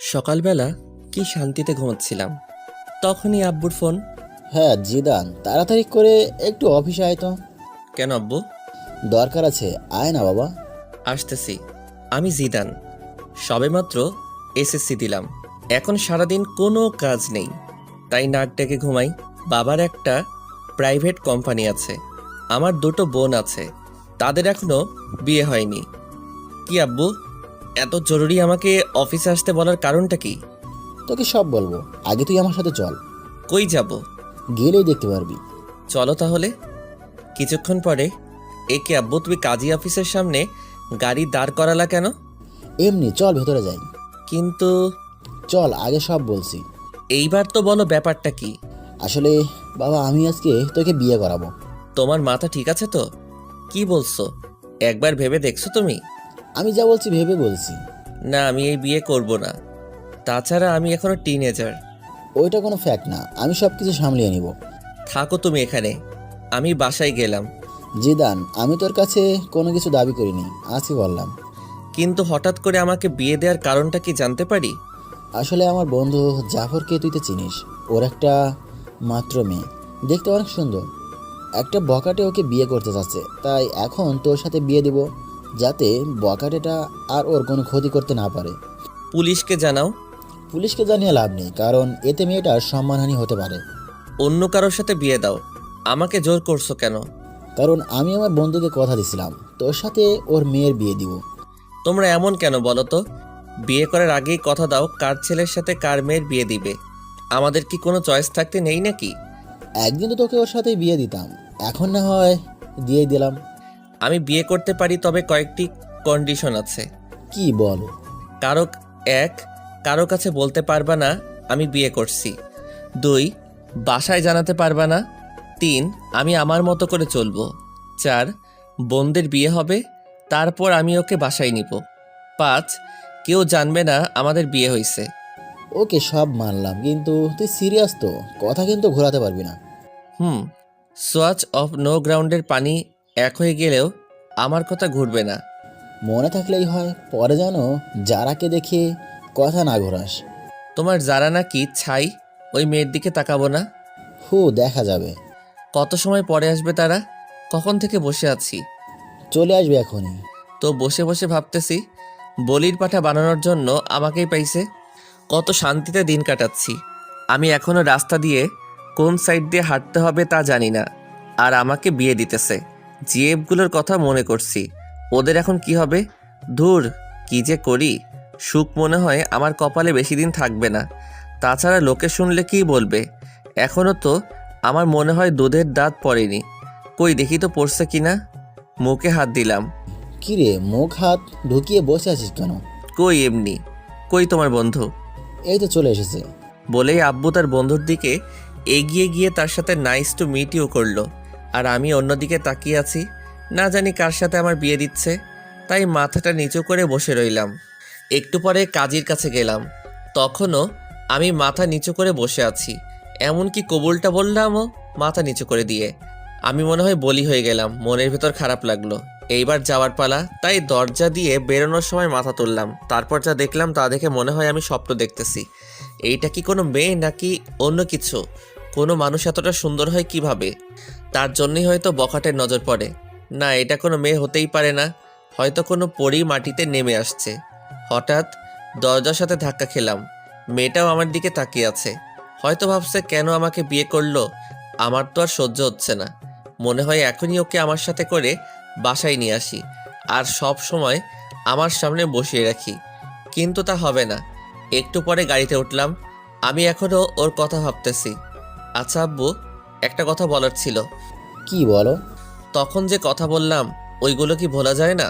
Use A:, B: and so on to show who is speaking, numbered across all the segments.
A: সকালবেলা কি শান্তিতে ঘুমাচ্ছিলাম, তখনই আব্বুর ফোন।
B: হ্যাঁ জিদান, তাড়াতাড়ি করে একটু অফিসে আয় তো।
A: কেন আব্বু?
B: দরকার আছে, আয় না বাবা।
A: আসতেছি। আমি জিদান, সবেমাত্র এসএসসি দিলাম। এখন সারাদিন কোনো কাজ নেই, তাই নাক ডেকে ঘুমাই। বাবার একটা প্রাইভেট কোম্পানি আছে, আমার দুটো বোন আছে, তাদের এখনো বিয়ে হয়নি। কি আব্বু, এত জরুরি আমাকে অফিসে আসতে বলার কারণটা কি?
B: তোকে সব বলবো, আগে তুই আমার সাথে চল।
A: কই যাব?
B: গেলেই দেখতে পারবি।
A: চলো তাহলে। কিছুক্ষণ পরে, একে আব্বু, তুমি কাজী অফিসের সামনে গাড়ি দাঁড় করালা কেন?
B: এমনি চল, ভেতরে যাই।
A: কিন্তু
B: চল, আগে সব বলছি।
A: এইবার তো বলো ব্যাপারটা কি?
B: আসলে বাবা, আমি আজকে তোকে বিয়ে করাবো।
A: তোমার মাথা ঠিক আছে তো? কি বলছো? একবার ভেবে দেখছো তুমি?
B: আমি যা বলছি ভেবে বলছি।
A: না, আমি এই বিয়ে করব না। তাছাড়া আমি এখনো টিনেজার।
B: ওইটা কোনো ফ্যাক্ট না, আমি সব কিছু সামলিয়ে নিব।
A: থাকো তুমি এখানে, আমি বাসায় গেলাম।
B: জিদান, আমি তোর কাছে কোনো কিছু দাবি করিনি, আজকে বললাম।
A: কিন্তু হঠাৎ করে আমাকে বিয়ে দেওয়ার কারণটা কি জানতে পারি?
B: আসলে আমার বন্ধু জাফরকে তুই তো চিনিস, ওর একটা মাত্র মেয়ে, দেখতে অনেক সুন্দর। একটা বকাটে ওকে বিয়ে করতে চাচ্ছে, তাই এখন তোর সাথে বিয়ে দিব, যাতে বকাটেটা আর ওর কোনো ক্ষতি করতে না পারে।
A: পুলিশকে জানাও।
B: পুলিশকে জানিয়ে লাভ নেই, কারণ এতে মেয়েটার সম্মানহানি হতে পারে।
A: অন্য কারোর সাথে বিয়ে দাও। আমাকে জোর করছো কেন?
B: কারণ আমি আমার বন্ধুকে কথা দিছিলাম তোর সাথে ওর মেয়ের বিয়ে দিব।
A: তোমরা এমন কেন বলো তো? বিয়ে করার আগেই কথা দাও কার ছেলের সাথে কার মেয়ের বিয়ে দিবে। আমাদের কি কোনো চয়েস থাকতে নেই নাকি?
B: একদিন তো তোকে ওর সাথে বিয়ে দিতাম, এখন না হয় দিয়ে দিলাম।
A: আমি বিয়ে করতে পারি, তবে কয়েকটি কন্ডিশন আছে।
B: কি বল?
A: কারো এক, কারো কাছে বলতে পারবা না আমি বিয়ে করছি। 2, বাসায় জানাতে পারবা না। 3, আমি আমার মতো করে চলবো। 4, বোনদের বিয়ে হবে, তারপর আমি ওকে বাসায় নিব। 5, কেউ জানবে না আমাদের বিয়ে হয়েছে।
B: ওকে সব মানলাম, কিন্তু তুই সিরিয়াস তো? কথা কিন্তু ঘোরাতে পারবি না।
A: সোয়াচ অফ নো গ্রাউন্ডের পানি এক হয়ে গেলেও আমার কথা ঘুরবে না।
B: মনে থাকলেই হয়, পরে যেন যারাকে দেখে কথা না ঘোরাস।
A: তোমার যারা নাকি ছাই, ওই মেয়ের দিকে তাকাবো না।
B: দেখা যাবে।
A: কত সময় পরে আসবে তারা? কখন থেকে বসে আছি।
B: চলে আসবে এখনই।
A: তো বসে বসে ভাবতেছি, বলির পাঠা বানানোর জন্য আমাকেই পাইছে। কত শান্তিতে দিন কাটাচ্ছি। আমি এখনো রাস্তা দিয়ে কোন সাইড দিয়ে হাঁটতে হবে তা জানি না, আর আমাকে বিয়ে দিতেছে। জিএফগুলোর কথা মনে করছি, ওদের এখন কি হবে। ধুর, কি যে করি। সুখ মনে হয় আমার কপালে বেশি দিন থাকবে না। তাছাড়া লোকে শুনলে কী বলবে। এখনও তো আমার মনে হয় দুধের দাঁত পড়েনি। কই দেখি তো পড়ছে কিনা। মুখে হাত দিলাম।
B: কিরে, মুখ হাত ঢুকিয়ে বসে আছিস কেন?
A: কই এমনি। কই তোমার বন্ধু?
B: এই তো চলে এসেছে।
A: বলেই আব্বু তার বন্ধুর দিকে এগিয়ে গিয়ে তার সাথে নাইস টু মিট ইউ করলো। আর আমি অন্যদিকে তাকিয়ে আছি, না জানি কার সাথে আমার বিয়ে দিচ্ছে। তাই মাথাটা নিচু করে বসে রইলাম। একটু পরে কাজীর কাছে গেলাম, তখনও আমি মাথা নিচু করে বসে আছি। এমনকি কবুলটা বললামও মাথা নিচু করে দিয়ে। আমি মনে হয় বলি হয়ে গেলাম, মনের ভেতর খারাপ লাগলো। এইবার যাওয়ার পালা, তাই দরজা দিয়ে বেরোনোর সময় মাথা তুললাম। তারপর যা দেখলাম তা দেখে মনে হয় আমি স্বপ্ন দেখতেছি। এইটা কি কোনো মেয়ে নাকি অন্য কিছু? কোনো মানুষ এতটা সুন্দর হয় কিভাবে? তার জন্যই হয়তো বখাটের নজর পড়ে। না, এটা কোনো মেয়ে হতেই পারে না। হয়তো কোনো পরী মাটিতে নেমে আসছে। হঠাৎ দরজার সাথে ধাক্কা খেলাম। মেয়েটাও আমার দিকে তাকিয়ে আছে। হয়তো ভাবছে কেন আমাকে বিয়ে করলো। আমার তো আর সহ্য হচ্ছে না। মনে হয় এখনই ওকে আমার সাথে করে বাসায় নিয়ে আসি, আর সব সময় আমার সামনে বসিয়ে রাখি। কিন্তু তা হবে না। একটু পরে গাড়িতে উঠলাম। আমি এখনও ওর কথা ভাবতেছি। আচ্ছা আব্বু, একটা কথা বলার ছিল।
B: কি বলো?
A: তখন যে কথা বললাম, ওইগুলো কি ভোলা যায় না?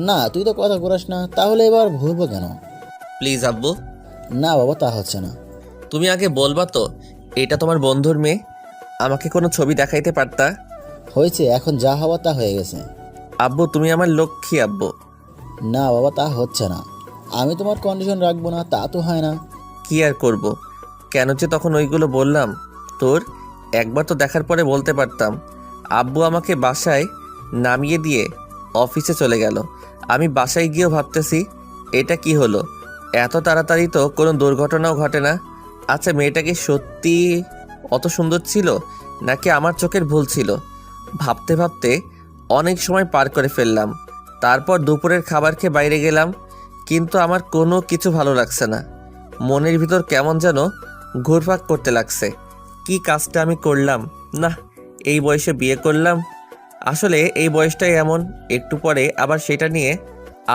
B: না, তুই তো কথা ঘোরাস না, তাহলে এবার ভুলবো কেন?
A: প্লিজ আব্বু।
B: না বাবা, তা হচ্ছে না।
A: তুমি আগে বলবা তো এটা তোমার বন্ধুর মেয়ে? আমাকে কোনো ছবি দেখাইতে পারতা।
B: হয়েছে, এখন যা হওয়া তা হয়ে গেছে।
A: আব্বু তুমি আমার লক্ষ্মী আব্বু।
B: না বাবা, তা হচ্ছে না। আমি তোমার কন্ডিশন রাখবো না তা তো হয় না।
A: কি আর করব? কেন যে তখন ওইগুলো বললাম। তোর একবার তো দেখার পরে বলতে পারতাম। আব্বু আমাকে বাসায় নামিয়ে দিয়ে অফিসে চলে গেল। আমি বাসায় গিয়েও ভাবতেছি এটা কি হলো। এত তাড়াতাড়ি তো কোনো দুর্ঘটনাও ঘটে না। আচ্ছা, মেয়েটা কি সত্যি অত সুন্দর ছিল নাকি আমার চোখের ভুল ছিল? ভাবতে ভাবতে অনেক সময় পার করে ফেললাম। তারপর দুপুরের খাবার খেয়ে বাইরে গেলাম, কিন্তু আমার কোনো কিছু ভালো লাগছে না। মনের ভিতর কেমন যেন ঘুরপাক করতে লাগছে। কি কাজটা আমি করলাম? না, এই বয়সে বিয়ে করলাম। আসলে এই বয়সটাই এমন, একটু পরে আবার সেটা নিয়ে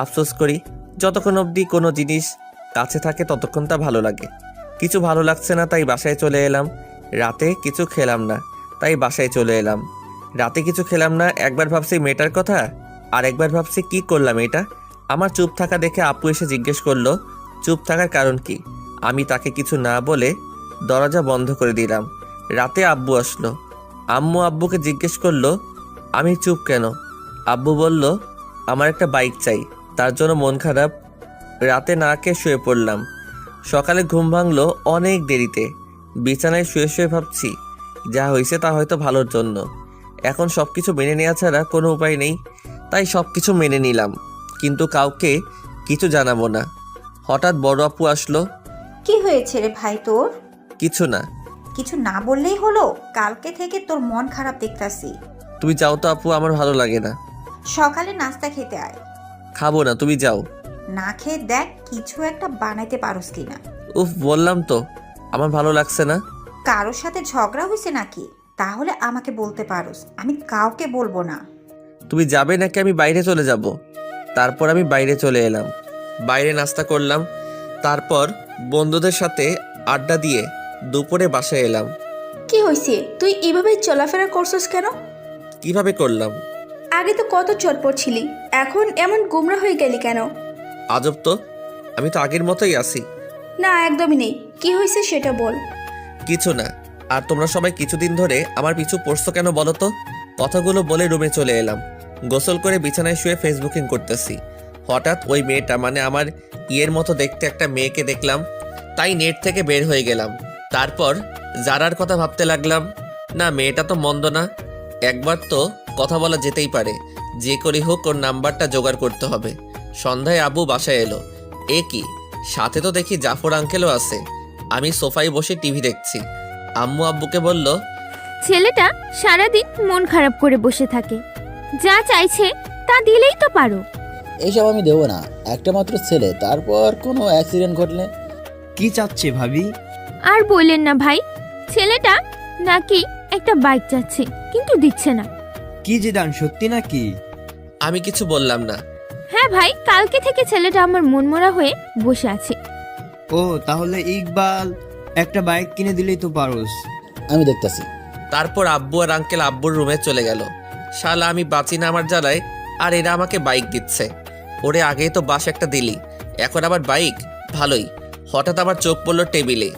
A: আফসোস করি। যতক্ষণ অবধি কোনো জিনিস কাছে থাকে ততক্ষণ তা ভালো লাগে। কিছু ভালো লাগছে না, তাই বাসায় চলে এলাম। রাতে কিছু খেলাম না, তাই বাসায় চলে এলাম। রাতে কিছু খেলাম না, একবার ভাবছি মেয়েটার কথা, আর একবার ভাবছি কি করলাম এটা। আমার চুপ থাকা দেখে আপু এসে জিজ্ঞেস করলো চুপ থাকার কারণ কি। আমি তাকে কিছু না বলে দরজা বন্ধ করে দিলাম। রাতে আব্বু আসলো। আম্মু আব্বুকে জিজ্ঞেস করলো আমি চুপ কেন। আব্বু বলল আমার একটা বাইক চাই, তার জন্য মন খারাপ। রাতে না খেয়ে শুয়ে পড়লাম। সকালে ঘুম ভাঙলো অনেক দেরিতে। বিছানায় শুয়ে শুয়ে ভাবছি যা হয়েছে তা হয়তো ভালোর জন্য। এখন সব কিছু মেনে নেওয়া ছাড়া কোনো উপায় নেই, তাই সব কিছু মেনে নিলাম, কিন্তু কাউকে কিছু জানাবো না। হঠাৎ বড় আপু আসলো।
C: কি হয়েছে রে ভাই তোর?
A: কিছু না।
C: কিছু না বললেই হলো? কালকে থেকে তোর মন খারাপ দেখতাছি।
A: তুমি যাও তো আপু, আমার ভালো লাগে না।
C: সকালে নাস্তা খেতে আয়।
A: খাবো না, তুমি যাও।
C: না খেয়ে দেখ কিছু একটা বানাইতে পারোস কিনা।
A: উফ, বললাম তো আমার ভালো লাগছে না।
C: কারোর সাথে ঝগড়া হয়েছে নাকি? তাহলে আমাকে বলতে পারোস, আমি কাউকে বলবো না।
A: তুমি যাবে নাকি আমি বাইরে চলে যাব? তারপর আমি বাইরে চলে এলাম। বাইরে নাস্তা করলাম, তারপর বন্ধুদের সাথে আড্ডা দিয়ে দুপুরে বাসায় এলাম।
D: কি হয়েছে? তুই এভাবে চলাফেরা করছস কেন?
A: কিভাবে করলাম?
D: আগে তো কত চটপট ছিলি, এখন এমন গুমরা হয়ে গেলি কেন?
A: আজব তো, আমি তো আগের মতোই আছি।
D: না, একদমই নেই। কি হয়েছে সেটা বল।
A: কিছু না। আর তোমরা সবাই কিছুদিন ধরে আমার পিছু পড়ছো কেন বলো তো? কথাগুলো বলে রুমে চলে এলাম। গোসল করে বিছানায় শুয়ে ফেসবুকিং করতেছি। হঠাৎ ওই মেয়েটা, মানে আমার ইয়ের মতো দেখতে একটা মেয়েকে দেখলাম, তাই নেট থেকে বের হয়ে গেলাম। তারপর জারার কথা ভাবতে লাগলাম। না, মেয়েটা তো মন্দ না, একবার তো কথা বলা যেতেই পারে। যে করি হোক ওর নাম্বারটা জোগাড় করতে হবে। সন্ধ্যায় আবু বাসায় এলো। এ কি, সাথে তো দেখি জাফর আঙ্কেলও আছে। আমি সোফায় বসে টিভি দেখছি। আম্মু আব্বুকে বলল
E: ছেলেটা সারাদিন মন খারাপ করে বসে থাকে, যা চাইছে তা দিলেই তো পারো।
B: এইসব আমি দেবো না, একটা মাত্র ছেলে, তারপর কোনো অ্যাক্সিডেন্ট ঘটলে।
F: কি চাচ্ছে ভাবি?
E: আর বললেন না ভাই, ছেলেটা নাকি একটা বাইক চাচ্ছে কিন্তু দিচ্ছে না।
F: কি জিদান, সত্যি নাকি?
A: আমি কিছু বললাম না।
E: হ্যাঁ ভাই, কালকে থেকে ছেলেটা আমার মনমরা হয়ে বসে আছে।
F: ও, তাহলে ইকবাল একটা বাইক কিনে দিলেই তো পারোস।
B: আমি দেখতাছি।
A: তারপর আব্বু আর আঙ্কেল আব্বুর রুমে চলে গেল। শালা আমি বাঁচি না আমার জ্বালায়, আর এরা আমাকে বাইক দিচ্ছে। ওরে আগেই তো বাস একটা দিলি, এখন আবার বাইক? ভালোই। হঠাৎ আমার চোখ পড়লো টেবিলে।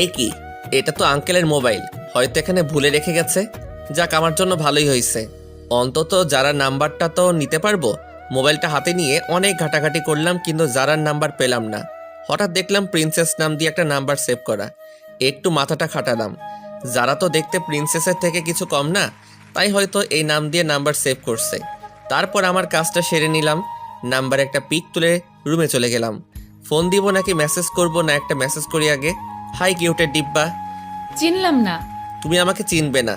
A: এ কি, এটা তো আঙ্কেলের মোবাইল, হয়তো এখানে ভুলে রেখে গেছে। যাক, আমার জন্য ভালোই হয়েছে, অন্তত যারা নাম্বারটা তো নিতে পারবো। মোবাইলটা হাতে নিয়ে অনেক ঘাটাঘাটি করলাম, কিন্তু যারার নাম্বার পেলাম না। হঠাৎ দেখলাম প্রিন্সেস নাম দিয়ে একটা নাম্বার সেভ করা। একটু মাথাটা খাটালাম, যারা তো দেখতে প্রিন্সেসের থেকে কিছু কম না, তাই হয়তো এই নাম দিয়ে নাম্বার সেভ করছে। তারপর আমার কাজটা সেরে নিলাম, নাম্বার একটা পিক তুলে রুমে চলে গেলাম। ফোন দিব নাকি মেসেজ করব, না একটা মেসেজ করি আগে। হাই কিউটের ডিব্বা।
G: চিনলাম না।
A: তুমি আমাকে চিনবে না।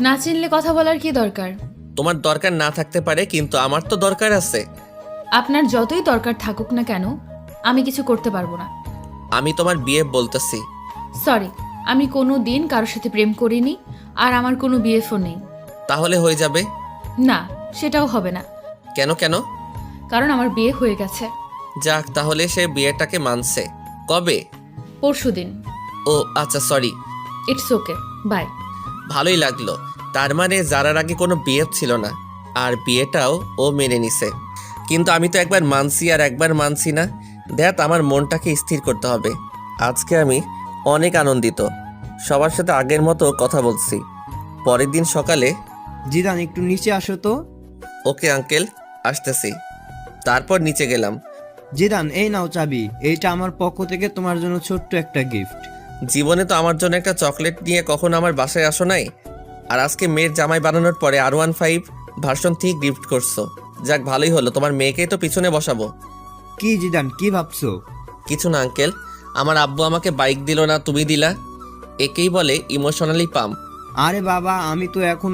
G: না চিনলে কথা বলার কি দরকার?
A: তোমার দরকার না থাকতে পারে, কিন্তু আমার তো দরকার আছে।
G: আপনার যতই দরকার থাকুক না কেন, আমি কিছু করতে পারবো না।
A: আমি তোমার বিয়ে বলতেছি।
G: সরি, আমি কোনো দিন কারোর সাথে প্রেম করিনি, আর আমার কোনো বিএফও নেই।
A: তাহলে হয়ে যাবে?
G: না, সেটাও হবে না।
A: কেন কেন?
G: কারণ আমার বিয়ে হয়ে গেছে।
A: যাক, তাহলে সে বিয়েটাকে মানছে। কবে?
G: পরশুদিন।
A: ও আচ্ছা, সরি।
G: It's okay, by.
A: ভালোই লাগলো। তার মানে যারার আগে কোনো বিয়ে ছিল না, আর বিয়েটাও ও মেনে নিছে। কিন্তু আমি তো একবার মানছি আর একবার মানছি না। দেখ, আমার মনটাকে স্থির করতে হবে। আজকে আমি অনেক আনন্দিত, সবার সাথে আগের মতো কথা বলছি। পরের দিন সকালে।
F: জিদান, একটু নিচে আসো তো।
A: ওকে আঙ্কেল, আসতেছি। তারপর নিচে গেলাম।
F: জিদান, এই নাও চাবি, এইটা আমার পক্ষ থেকে তোমার জন্য ছোট্ট একটা গিফট।
A: জীবনে তো আমার জন্য একটা চকলেট নিয়ে কখনো আমার বাসায় আসো নাই, আর আজকে মেয়ের জামাই বানানোর পরে R15 ভার্সন 3 গিফট করছো। যাক, ভালোই হলো, তোমার মেয়েকেই তো পিছনে বসাবো।
F: কি জিদান, কি ভাবছো?
A: কিছু না আঙ্কেল, আমার আব্বু আমাকে বাইক দিল না, তুমি দিলা। একেই বলে ইমোশনালি পাম্প।
F: আরে বাবা, আমি তো এখন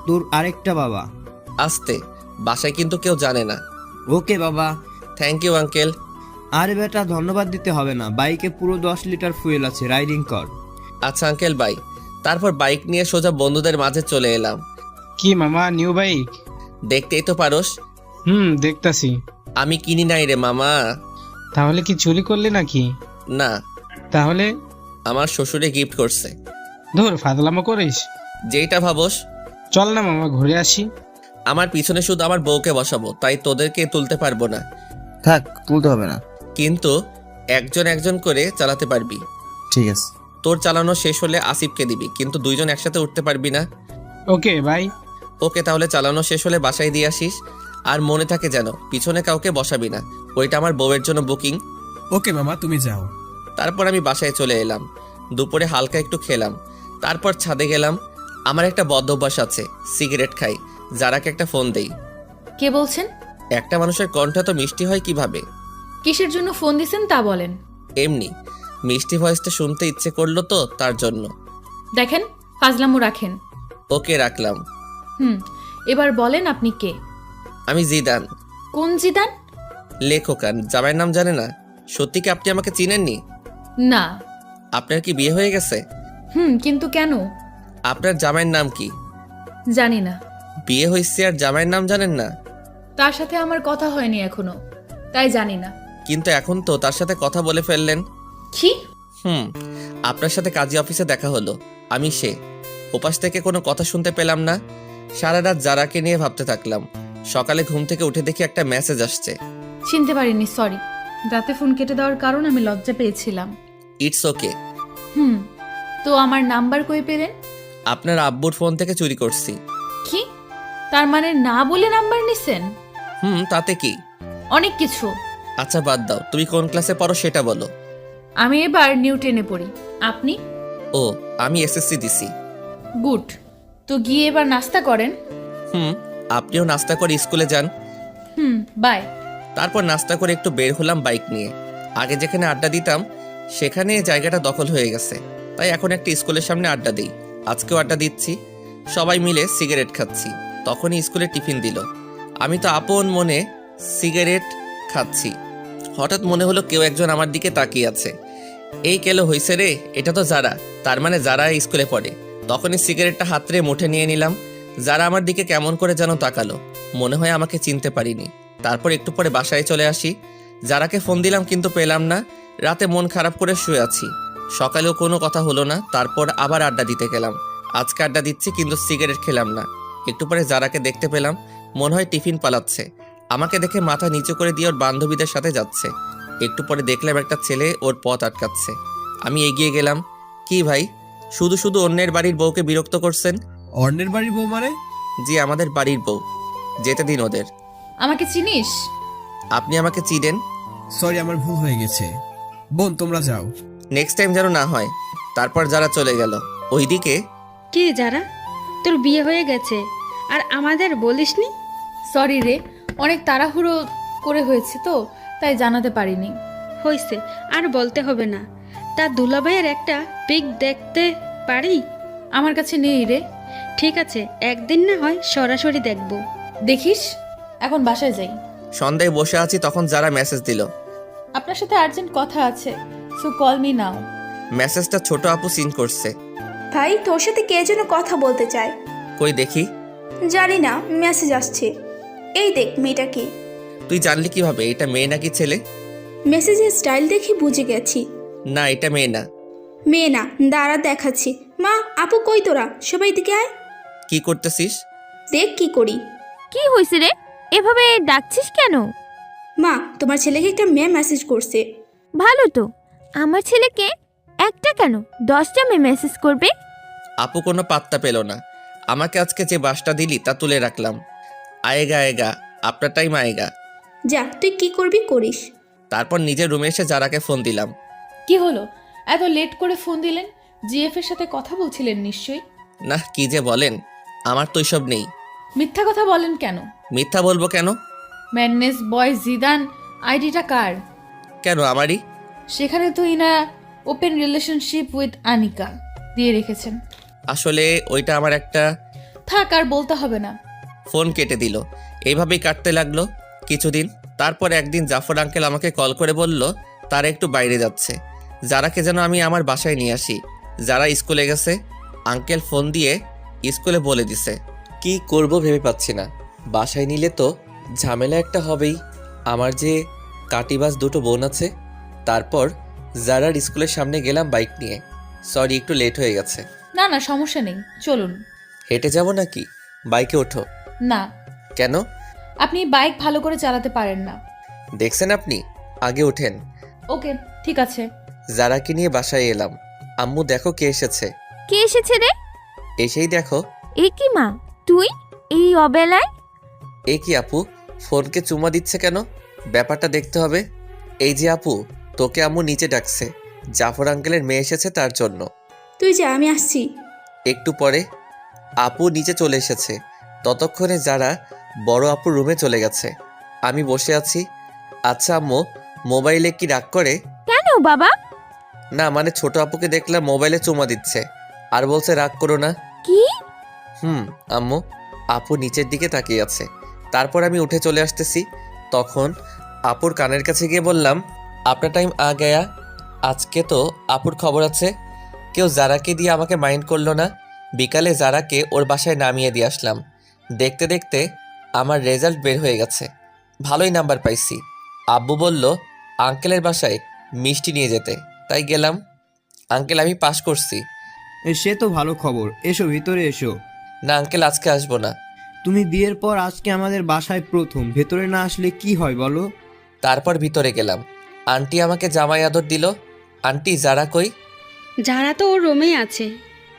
F: তোর আরেকটা বাবা।
A: আসতে, বাসায় কিন্তু কেউ জানে না।
F: ওকে বাবা।
A: Thank you uncle.
F: আরে বেটা, ধন্যবাদ দিতে হবে না, বাইকে পুরো 10 লিটার ফুয়েল আছে, রাইডিং কর।
A: আচ্ছা আঙ্কেল, বাই। তারপর বাইক নিয়ে সোজা বন্ধুদের মাঝে চলে এলাম।
H: কি মামা, নিউ বাইক?
A: দেখতেই তো পারোস,
H: দেখতাছি।
A: আমি কিনি নাই রে মামা।
H: তাহলে কি চুরি করলে নাকি?
A: না,
H: তাহলে?
A: আমার শ্বশুরে গিফট করছে।
H: ধর, ফাজলামো করিস।
A: যেইটা ভাবোস।
H: চল না মামা, ঘুরে আসি।
A: আমার পিছনে শুধু আমার বউকে বসাবো, তাই তোদেরকে তুলতে পারবো না।
B: থাক, তুলতে হবে না।
A: কিন্তু একজন একজন করে চালাতে পারবি।
B: ঠিক আছে।
A: তোর চালানো শেষ হলে আসিফকে দিবি, কিন্তু দুইজন একসাথে উঠতে পারবি না।
H: Okay bye.
A: ওকে, তাহলে চালানো শেষ হলে বাসায় দিয়ে আসিস। আর মনে থাকে যেন পিছনে কাউকে বসাবি না, ওইটা আমার বউয়ের জন্য বুকিং।
I: ওকে মামা, তুমি যাও।
A: তারপর আমি বাসায় চলে এলাম। দুপুরে হালকা একটু খেলাম, তারপর ছাদে গেলাম। আমার একটা বদ অভ্যাস আছে, সিগারেট খাই। যারাকে একটা ফোন দেই।
G: কে বলছেন?
A: একটা মানুষের কণ্ঠ তো মিষ্টি হয় কিভাবে?
G: কিসের জন্য ফোন দিছেন তা বলেন।
A: এমনি মিষ্টি ভয়েসটা শুনতে ইচ্ছে করলো তো, তার জন্য।
G: দেখেন, ফাজলামো রাখেন।
A: ওকে, রাখলাম।
G: এবার বলেন আপনি কে?
A: আমি জিদান।
G: কোন জিদান?
A: লেখকান, জামাইয়ের নাম জানে না? সত্যি কি আপনি আমাকে চিনেননি?
G: না।
A: আপনার কি বিয়ে হয়ে গেছে?
G: কিন্তু কেন?
A: আপনার জামাইয়ের নাম কি?
G: জানি না।
A: বিয়ে হয়েছে আর জামাইয়ের নাম জানেন না?
G: তার সাথে আমার কথা হয়নি এখনো, তাই জানি না।
A: কিন্তু এখন তো তার সাথে কথা বলে ফেললেন।
G: কি?
A: আপনার সাথে কাজী অফিসে দেখা হলো, আমি সে। ওপাশ থেকে কোনো কথা শুনতে পেলাম না। সারা রাত যারাকে নিয়ে ভাবতে থাকলাম। সকালে ঘুম থেকে উঠে দেখি একটা মেসেজ আসছে।
G: চিনতে পারিনি, সরি। রাতে ফোন কেটে দেওয়ার কারণ আমি লজ্জা পেয়েছিলাম।
A: It's okay.
G: তো আমার নাম্বার কই পেলেন?
A: আপনার আব্বুর ফোন থেকে চুরি করছি।
G: কি? তার মানে না বলে নাম্বার নিছেন?
A: তাতে কি?
G: অনেক কিছু।
A: আচ্ছা বাদ দাও, তুমি কোন ক্লাসে পড়ো সেটা বলো।
G: আমি এবার নিউ 10-এ পড়ি। আপনি?
A: ও, আমি এসএসসি দিছি।
G: গুড। তো গিয়ে এবার নাস্তা করেন।
A: আপনিও নাস্তা করে স্কুলে যান।
G: বাই।
A: তারপর নাস্তা করে একটু বের হলাম বাইক নিয়ে। আগে যেখানে আড্ডা দিতাম সেখানে জায়গাটা দখল হয়ে গেছে, তাই এখন একটা স্কুলের সামনে আড্ডা দিই। আজকেও আড্ডা দিচ্ছি, সবাই মিলে সিগারেট খাচ্ছি। তখনই স্কুলে টিফিন দিল। আমি তো আপন মনে সিগারেট খাচ্ছি। হঠাৎ মনে হলো কেউ একজন আমার দিকে তাকিয়ে আছে। এই কেলো হইছে রে, এটা তো যারা, তার মানে যারা স্কুলে পড়ে। তখনই সিগারেটটা হাতরে মুঠে নিয়ে নিলাম। যারা আমার দিকে কেমন করে যেন তাকালো, মনে হয় আমাকে চিনতে পারিনি। তারপর একটু পরে বাসায় চলে আসি। যারাকে ফোন দিলাম কিন্তু পেলাম না। রাতে মন খারাপ করে শুয়ে আছি। সকালেও কোনো কথা হলো না। তারপর আবার আড্ডা দিতে গেলাম। আজকে আড্ডা দিচ্ছি কিন্তু সিগারেট খেলাম না। একটু পরে যারাকে দেখতে পেলাম, মনে হয় টিফিন পালাচ্ছে। আমাকে দেখে মাথা নিচু করে দিয়ে ওর বান্ধবীদের সাথে যাচ্ছে। একটু পরে দেখলাম একটা ছেলে ওর পথ আটকাচ্ছে। আমি এগিয়ে গেলাম। কি ভাই, শুধু শুধু অন্যের বাড়ির বউকে বিরক্ত করছেন?
I: অন্যের বাড়ির বউ মানে?
A: জি, আমাদের বাড়ির বউ। যেতে দিন ওদের।
G: আমাকে চিনিস?
A: আপনি আমাকে চিনেন?
I: সরি, আমার ভুল হয়ে গেছে। বোন, তোমরা যাও।
A: নেক্সট টাইম যেন না হয়। তারপর যারা চলে গেল। ওইদিকে
J: কি যারা, তোর বিয়ে হয়ে গেছে আর আমাদের বলিসনি?
G: সরি রে, অনেক তাড়াহুড়ো করে হয়েছে তো, তাই জানাতে পারিনি।
J: হয়েছে, আর বলতে হবে না। তা দুলাভাইয়ের একটা পিক দেখতে পারি?
G: আমার কাছে নেই রে।
J: ঠিক আছে, একদিন না হয় সরাসরি দেখব।
G: দেখিস। এখন বাসায় যাই।
A: সন্ধ্যায় বসে আছি, তখন যারা মেসেজ দিল।
G: আপনার সাথে আর্জেন্ট কথা আছে, সো কল মি নাও।
A: মেসেজটা ছোট আপু সিন করছে।
D: ভাই, তোর সাথে কে যেন কথা বলতে চায়।
A: কই দেখি।
D: জানি না, মেসেজ আসছে। এই দেখ, মেয়েটা কে?
A: তুই জানলি কিভাবে এটা মেয়ে নাকি ছেলে?
D: মেসেজের স্টাইল দেখে বুঝে গেছি।
A: না, এটা মেয়ে না।
D: মেয়ে না, দাঁড়া দেখাচ্ছি। মা, আপু কই তোরা? সবাই দিকে আয়।
A: কি করতেছিস?
D: দেখ কি করি।
E: কি হয়েছে রে, এভাবে ডাকছিস কেন?
D: মা, তোমার ছেলেকে একটা মেয়ে মেসেজ করছে।
E: ভালো তো, আমার ছেলেকে একটা কেন 10টা মেয়ে মেসেজ করবে।
A: আপু কোনো পাত্তা পেল না। আমাকে আজকে যে বাসটা দিলি তা তুলে রাখলাম। আয়েগা আয়েগা, আপনার টাইম আয়েগা।
D: যা, তুই কি করবি করিস।
A: তারপর নিজের রুমে এসে যারাকে ফোন দিলাম।
G: কি হলো, এত লেট করে ফোন দিলেন? জিএফ এর সাথে কথা বলছিলেন নিশ্চয়ই।
A: না, কি যে বলেন, আমার তো এসব নেই।
G: মিথ্যা কথা বলেন কেন?
A: মিথ্যা বলবো কেন?
G: ম্যাডনেস বয় জিদান আইডিটা কার?
A: কেন আমারই?
G: সেখানে তো ইনা ওপেন রিলেশনশিপ উইথ আনিকা দিয়ে রেখেছেন।
A: আসলে ওইটা আমার একটা।
G: থাক, আর বলতে হবে না।
A: ফোন কেটে দিল। এইভাবেই কাটতে লাগলো কিছুদিন। তারপর একদিন জাফর আঙ্কেল আমাকে কল করে বলল তারা একটু বাইরে যাচ্ছে, যারাকে যেন আমি আমার বাসায় নিয়ে আসি। যারা স্কুলে গেছে, আঙ্কেল ফোন দিয়ে স্কুলে বলে দিছে। কি করব ভেবে পাচ্ছি না। বাসায় নিলে তো ঝামেলা একটা হবেই। আমার যে কাটিবাজ দুটো বোন আছে। তারপর যারার স্কুলের সামনে গেলাম বাইক নিয়ে। সরি, একটু লেট হয়ে গেছে।
G: না না, সমস্যা নেই, চলুন।
A: হেঁটে যাব নাকি? বাইকে ওঠো।
G: না,
A: কেন?
G: আপনি বাইক ভালো করে চালাতে পারেন না।
A: দেখছেন আপনি, আগে ওঠেন।
G: ওকে, ঠিক আছে।
A: যারাকে নিয়ে বাসায় এলাম। আম্মু দেখো কে এসেছে।
E: কে এসেছে রে?
A: এসেই দেখো।
E: এ কি মা, তুই এই অবেলায়?
A: এ কি আপু, ফোনকে চুমা দিচ্ছে কেন? ব্যাপারটা দেখতে হবে। এই যে আপু, তোকে আম্মু নিচে ডাকছে। জাফর আঙ্কেলের মেয়ে এসেছে তার জন্য।
D: তুই যা, আমি আসছি।
A: একটু পরে আপু নিচে চলে এসেছে। ততক্ষণে যারা বড় আপুর রুমে চলে গেছে। আমি বসে আছি। আচ্ছা আম্মু, মোবাইলে কি রাগ করে?
E: কেন বাবা?
A: না মানে ছোট আপুকে দেখলাম মোবাইলে চুমা দিচ্ছে আর বলছে রাগ করো না।
E: কি?
A: আম্মু, আপু নিচের দিকে তাকিয়ে আছে। তারপর আমি উঠে চলে আসতেছি। তখন আপুর কানের কাছে গিয়ে বললাম, আপনার টাইম আ গয়া। আজকে তো আপুর খবর আছে। কেউ জারাকে দিয়ে আমাকে মাইন্ড করলো না। বিকালে জারাকে ওর বাসায় নামিয়ে দিয়ে আসলাম। দেখতে দেখতে আমার রেজাল্ট বের হয়ে গেছে। ভালোই নাম্বার পাইছি। আব্বু বলল আঙ্কেলের বাসায় মিষ্টি নিয়ে যেতে, তাই গেলাম। আঙ্কেল, আমি পাস করছি।
F: সে তো ভালো খবর, এসো ভিতরে এসো।
A: না আঙ্কেল, আজকে আসবো না।
F: তুমি বিয়ের পর আজকে আমাদের বাসায় প্রথম, ভেতরে না আসলে কি হয় বলো?
A: তারপর ভিতরে গেলাম। আন্টি আমাকে জামাই আদর দিল। আন্টি যারা কই?
J: যারা তো ওর রুমেই আছে।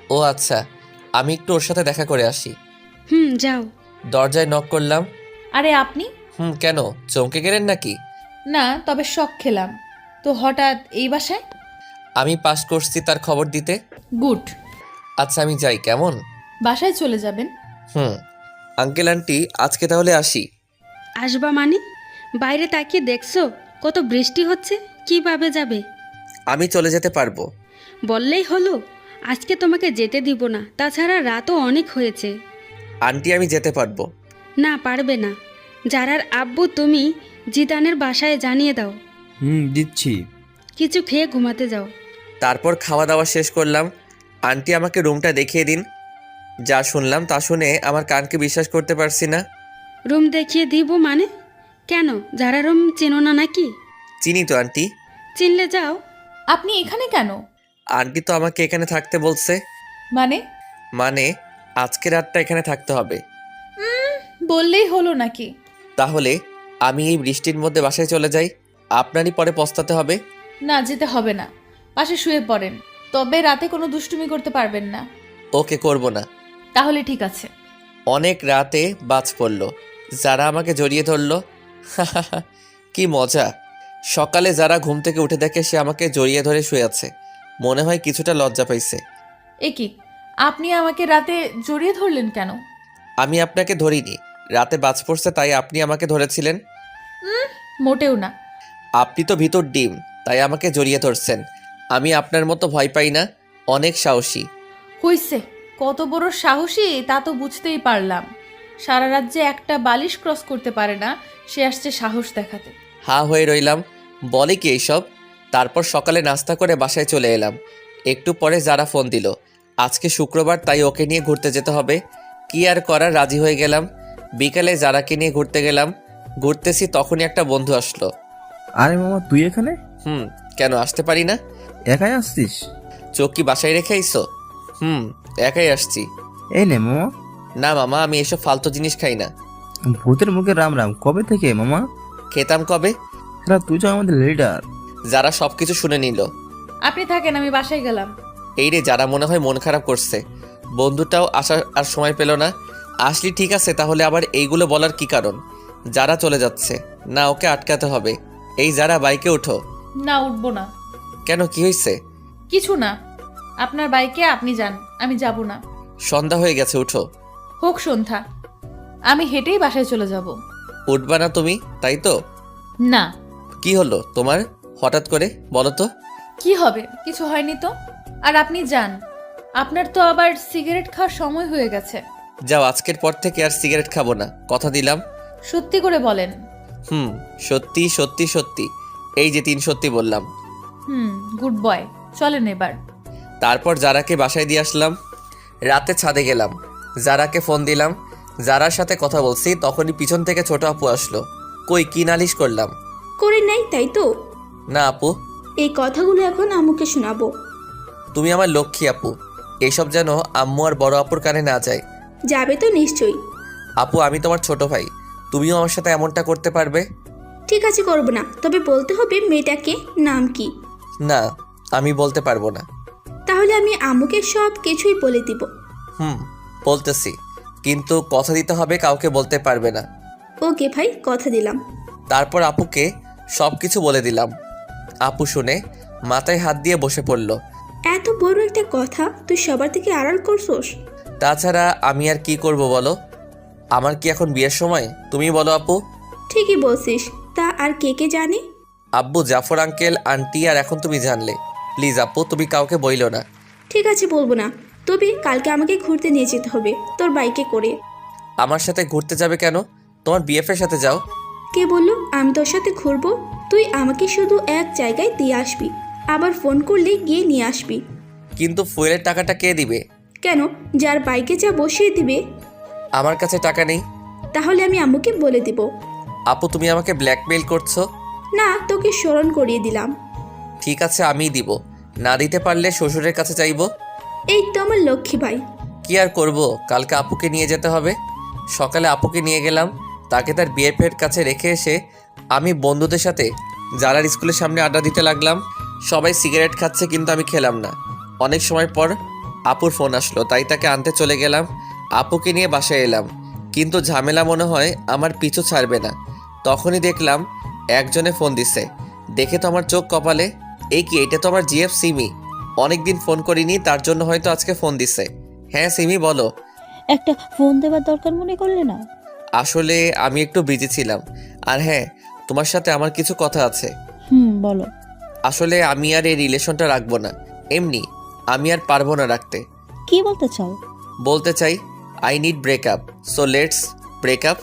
A: ও আচ্ছা, আমি একটু ওর সাথে দেখা করে আসি।
J: যাও।
A: দরজায় নক করলাম।
G: আরে আপনি?
A: কেন, চমকে গেলেন নাকি?
G: না, তবে শক খেলাম তো হঠাৎ এই বাসায়।
A: আমি পাস করছি তার খবর দিতে।
G: গুড।
A: আচ্ছা আমি যাই, কেমন?
G: বাসায় চলে যাবেন?
A: আঙ্কেল আন্টি, আজকে তাহলে আসি।
J: আসবা মানে? বাইরে তাকিয়ে দেখছো কত বৃষ্টি হচ্ছে, কিভাবে যাবে?
A: আমি চলে যেতে পারবো।
J: বললেই হলো। আজকে তোমাকে যেতে দিব না, তাছাড়া রাতও অনেক হয়েছে।
A: আন্টি, আমি যেতে পারবো।
J: না, পারবে না। যারার আব্বু তুমি জিদানের বাসায় জানিয়ে দাও।
F: দিচ্ছি।
J: কিছু খেয়ে ঘুমাতে যাও।
A: তারপর খাওয়া দাওয়া শেষ করলাম। আন্টি আমাকে রুমটা দেখিয়ে দিন। যা শুনলাম তা শুনে আমার কানকে বিশ্বাস করতে পারছি না।
J: রুম দেখিয়ে দিব মানে? কেন, যারা রুম চেনো না নাকি?
A: চিনি তো আন্টি।
J: চিনলে যাও।
G: আপনি এখানে কেন?
A: আন্টি তো আমাকে এখানে থাকতে বলছে। মানে আজকে রাতটা এখানে থাকতে হবে।
G: বললেই হলো নাকি?
A: তাহলে আমি এই বৃষ্টির মধ্যে বাসায় চলে যাই, আপনারই পরে পস্তাতে হবে।
G: না, যেতে হবে না, পাশে শুয়ে পড়েন। তবে রাতে কোনো দুষ্টুমি করতে পারবেন না।
A: ওকে, করব না।
G: তাহলে ঠিক আছে।
A: অনেক রাতে বাজ পড়ল। যারা আমাকে জড়িয়ে ধরলো। কি মজা। সকালে যারা ঘুম থেকে উঠে দেখে সে আমাকে জড়িয়ে ধরে শুয়ে আছে। মনে হয় কিছুটা লজ্জা পাইছে।
G: এ কি, আপনি আমাকে রাতে জড়িয়ে ধরলেন কেন?
A: আমি আপনাকে ধরিনি, রাতে বাজ পড়ছে তাই আপনি আমাকে ধরেছিলেন।
G: মোটেও না।
A: আপনি তো ভিতর ডিম, তাই আমাকে জড়িয়ে ধরছেন। আমি আপনার মতো ভয় পাই না, অনেক সাহসী।
G: হইছে, কত বড় সাহসী তা তো বুঝতেই পারলাম। সারা রাত যে একটা বালিশ ক্রস করতে পারে না, সে আসছে সাহস দেখাতে।
A: হা হয়ে রইলাম, বলে কি এইসব। তারপর সকালে নাস্তা করে বাসায় চলে এলাম। একটু পরে যারা ফোন দিল, আজকে শুক্রবার তাই ওকে নিয়ে ঘুরতে যেতে হবে। কি আর করার, রাজি হয়ে গেলাম। বিকালে যারাকে নিয়ে ঘুরতে গেলাম। ঘুরতেছি তখনই একটা বন্ধু আসলো।
I: আরে মামা, তুই এখানে?
A: কেন আসতে পারি না?
I: একাই আসছিস?
A: চোখ কি বাসায় রেখে আইসো? একাই আসছি।
I: এই নে মামা।
A: না মামা, আমি এসব ফালতু জিনিস খাই না।
I: ভূতের মুখে রাম রাম, কবে থেকে মামা?
A: খেতাম কবে।
I: তুই তো আমাদের লিডার।
A: যারা সবকিছু শুনে নিল।
G: আপনি থাকেন, আমি বাসায় গেলাম।
A: এই রে, যারা মনে হয় মন খারাপ করছে। বন্ধুটাও আসার আর সময় পেল না। আসলি ঠিক আছে, তাহলে আবার এইগুলো বলার কি কারণ? যারা চলে যাচ্ছে না, ওকে আটকাতে হবে। এই যারা, বাইকে ওঠো।
G: না, উঠবো না।
A: কেন, কি হয়েছে?
G: কিছু না, আপনার বাইকে আপনি যান, আমি যাব না।
A: সন্ধ্যা হয়ে গেছে, উঠো।
G: হোক সন্ধ্যা, আমি হেঁটেই বাসায় চলে যাব।
A: উঠবা না তুমি, তাই তো?
G: না।
A: কি হলো তোমার? হঠাৎ করে বলো তো?
G: কি হবে? কিছু হয়নি তো। আর আপনি যান, আপনার তো আবার সিগারেট খাওয়ার সময় হয়ে গেছে।
A: যাও, আজকের পর থেকে আর সিগারেট খাবো না, কথা দিলাম।
G: সত্যি করে বলেন।
A: সত্যি সত্যি সত্যি, এই যে 3 সত্যি বললাম।
G: গুড বয়, চলেন এবার।
A: তারপর জারাকে বাসায় দিয়ে আসলাম। রাতে ছাদে গেলাম, জারাকে ফোন দিলাম। জারার সাথে কথা বলছি, তখনই পিছন থেকে ছোট আপু আসলো। কই, কি নালিশ করলাম?
D: করে নাই তাই তো?
A: না আপু,
D: এই কথাগুলো এখন আম্মুকে শোনাবো।
A: তুমি আমার লক্ষ্মী আপু, এইসব যেন আম্মু আর বড় আপুর কানে না যায়।
D: যাবে তো নিশ্চয়ই।
A: আপু, আমি তোমার ছোট ভাই, তুমিও আমার সাথে এমনটা করতে পারবে?
D: ঠিক আছে, করবো না, তবে বলতে হবে মেয়েটাকে নাম কি।
A: না, আমি বলতে পারবো না।
D: তাহলে আমি আম্মুকে সব কিছুই বলে দিব।
A: বলতেছি, কিন্তু কথা দিতে হবে, কাউকে বলতে পারবে না।
D: ওকে ভাই, কথা দিলাম।
A: তারপর আপুকে সব কিছু বলে দিলাম। আপু শুনে মাথায় হাত দিয়ে বসে পড়ল।
D: এত বড় একটা কথা তুই সবার থেকে আড়াল করছোস?
A: তাছাড়া আমি আর কি করব বলো? আমার কি এখন বিয়ের সময়? তুমি বলো আপু।
D: ঠিকই বলছিস, তা আর কে কে জানে?
A: আব্বু, জাফর আঙ্কেল, আন্টি, আর এখন তুমি জানলে। প্লিজ আপু, তুমি কাউকে বইলো না।
D: ঠিক আছে, বলবো না, তবে কালকে আমাকে ঘুরতে নিয়ে যেতে হবে তোর বাইকে করে।
A: আমার সাথে ঘুরতে যাবে কেন? তোমার বিএফের সাথে যাও।
D: কে বললো আমি তোর সাথে ঘুরবো? তুই আমাকে শুধু এক জায়গায় দিয়ে আসবি, আবার ফোন করলে গিয়ে নিয়ে আসবি।
A: কিন্তু ফুয়েলের টাকাটা কে দিবে?
D: কেন, যার বাইকে যা বসিয়ে দিবে।
A: আমার কাছে টাকা নেই।
D: তাহলে আমি আম্মুকে বলে দিব।
A: আপু, তুমি আমাকে ব্ল্যাকমেইল করছো?
D: না, তোকে স্মরণ করিয়ে দিলাম।
A: ঠিক আছে, আমিই দিব। না দিতে পারলে শ্বশুরের কাছে চাইবো।
D: এই তো আমার লক্ষ্মী ভাই।
A: কি আর করব, কালকে আপুকে নিয়ে যেতে হবে। সকালে আপুকে নিয়ে গেলাম, তাকে তার বিএফের কাছে রেখে এসে আমি বন্ধুদের সাথে জারার স্কুলের সামনে আড্ডা দিতে লাগলাম। সবাই সিগারেট খাচ্ছে, কিন্তু আমি খেলাম না। অনেক সময় পর আপুর ফোন আসলো, তাই তাকে আনতে চলে গেলাম। আপুকে নিয়ে বাসায় এলাম, কিন্তু ঝামেলা মনে হয় আমার পিছু ছাড়বে না। তখনই দেখলাম একজনে ফোন দিছে। দেখে তো আমার চোখ কপালে। এই কি, এটা তো আমার জিএফ সিমি। অনেকদিন ফোন করিনি, তার জন্য হয়তো আজকে ফোন দিছে। হ্যাঁ সিমি, বলো।
K: একটা ফোন দেওয়ার দরকার মনে করলে না?
A: আসলে আমি একটু বিজি ছিলাম। আর হ্যাঁ, তোমার সাথে আমার কিছু কথা আছে।
K: বলো।
A: আসলে আমি আর এই রিলেশনটা রাখবো না। এমনি আমি আর পারবো না রাখতে।
K: কি বলতে চাও?
A: বলতে চাই, I need breakup, so let's breakup.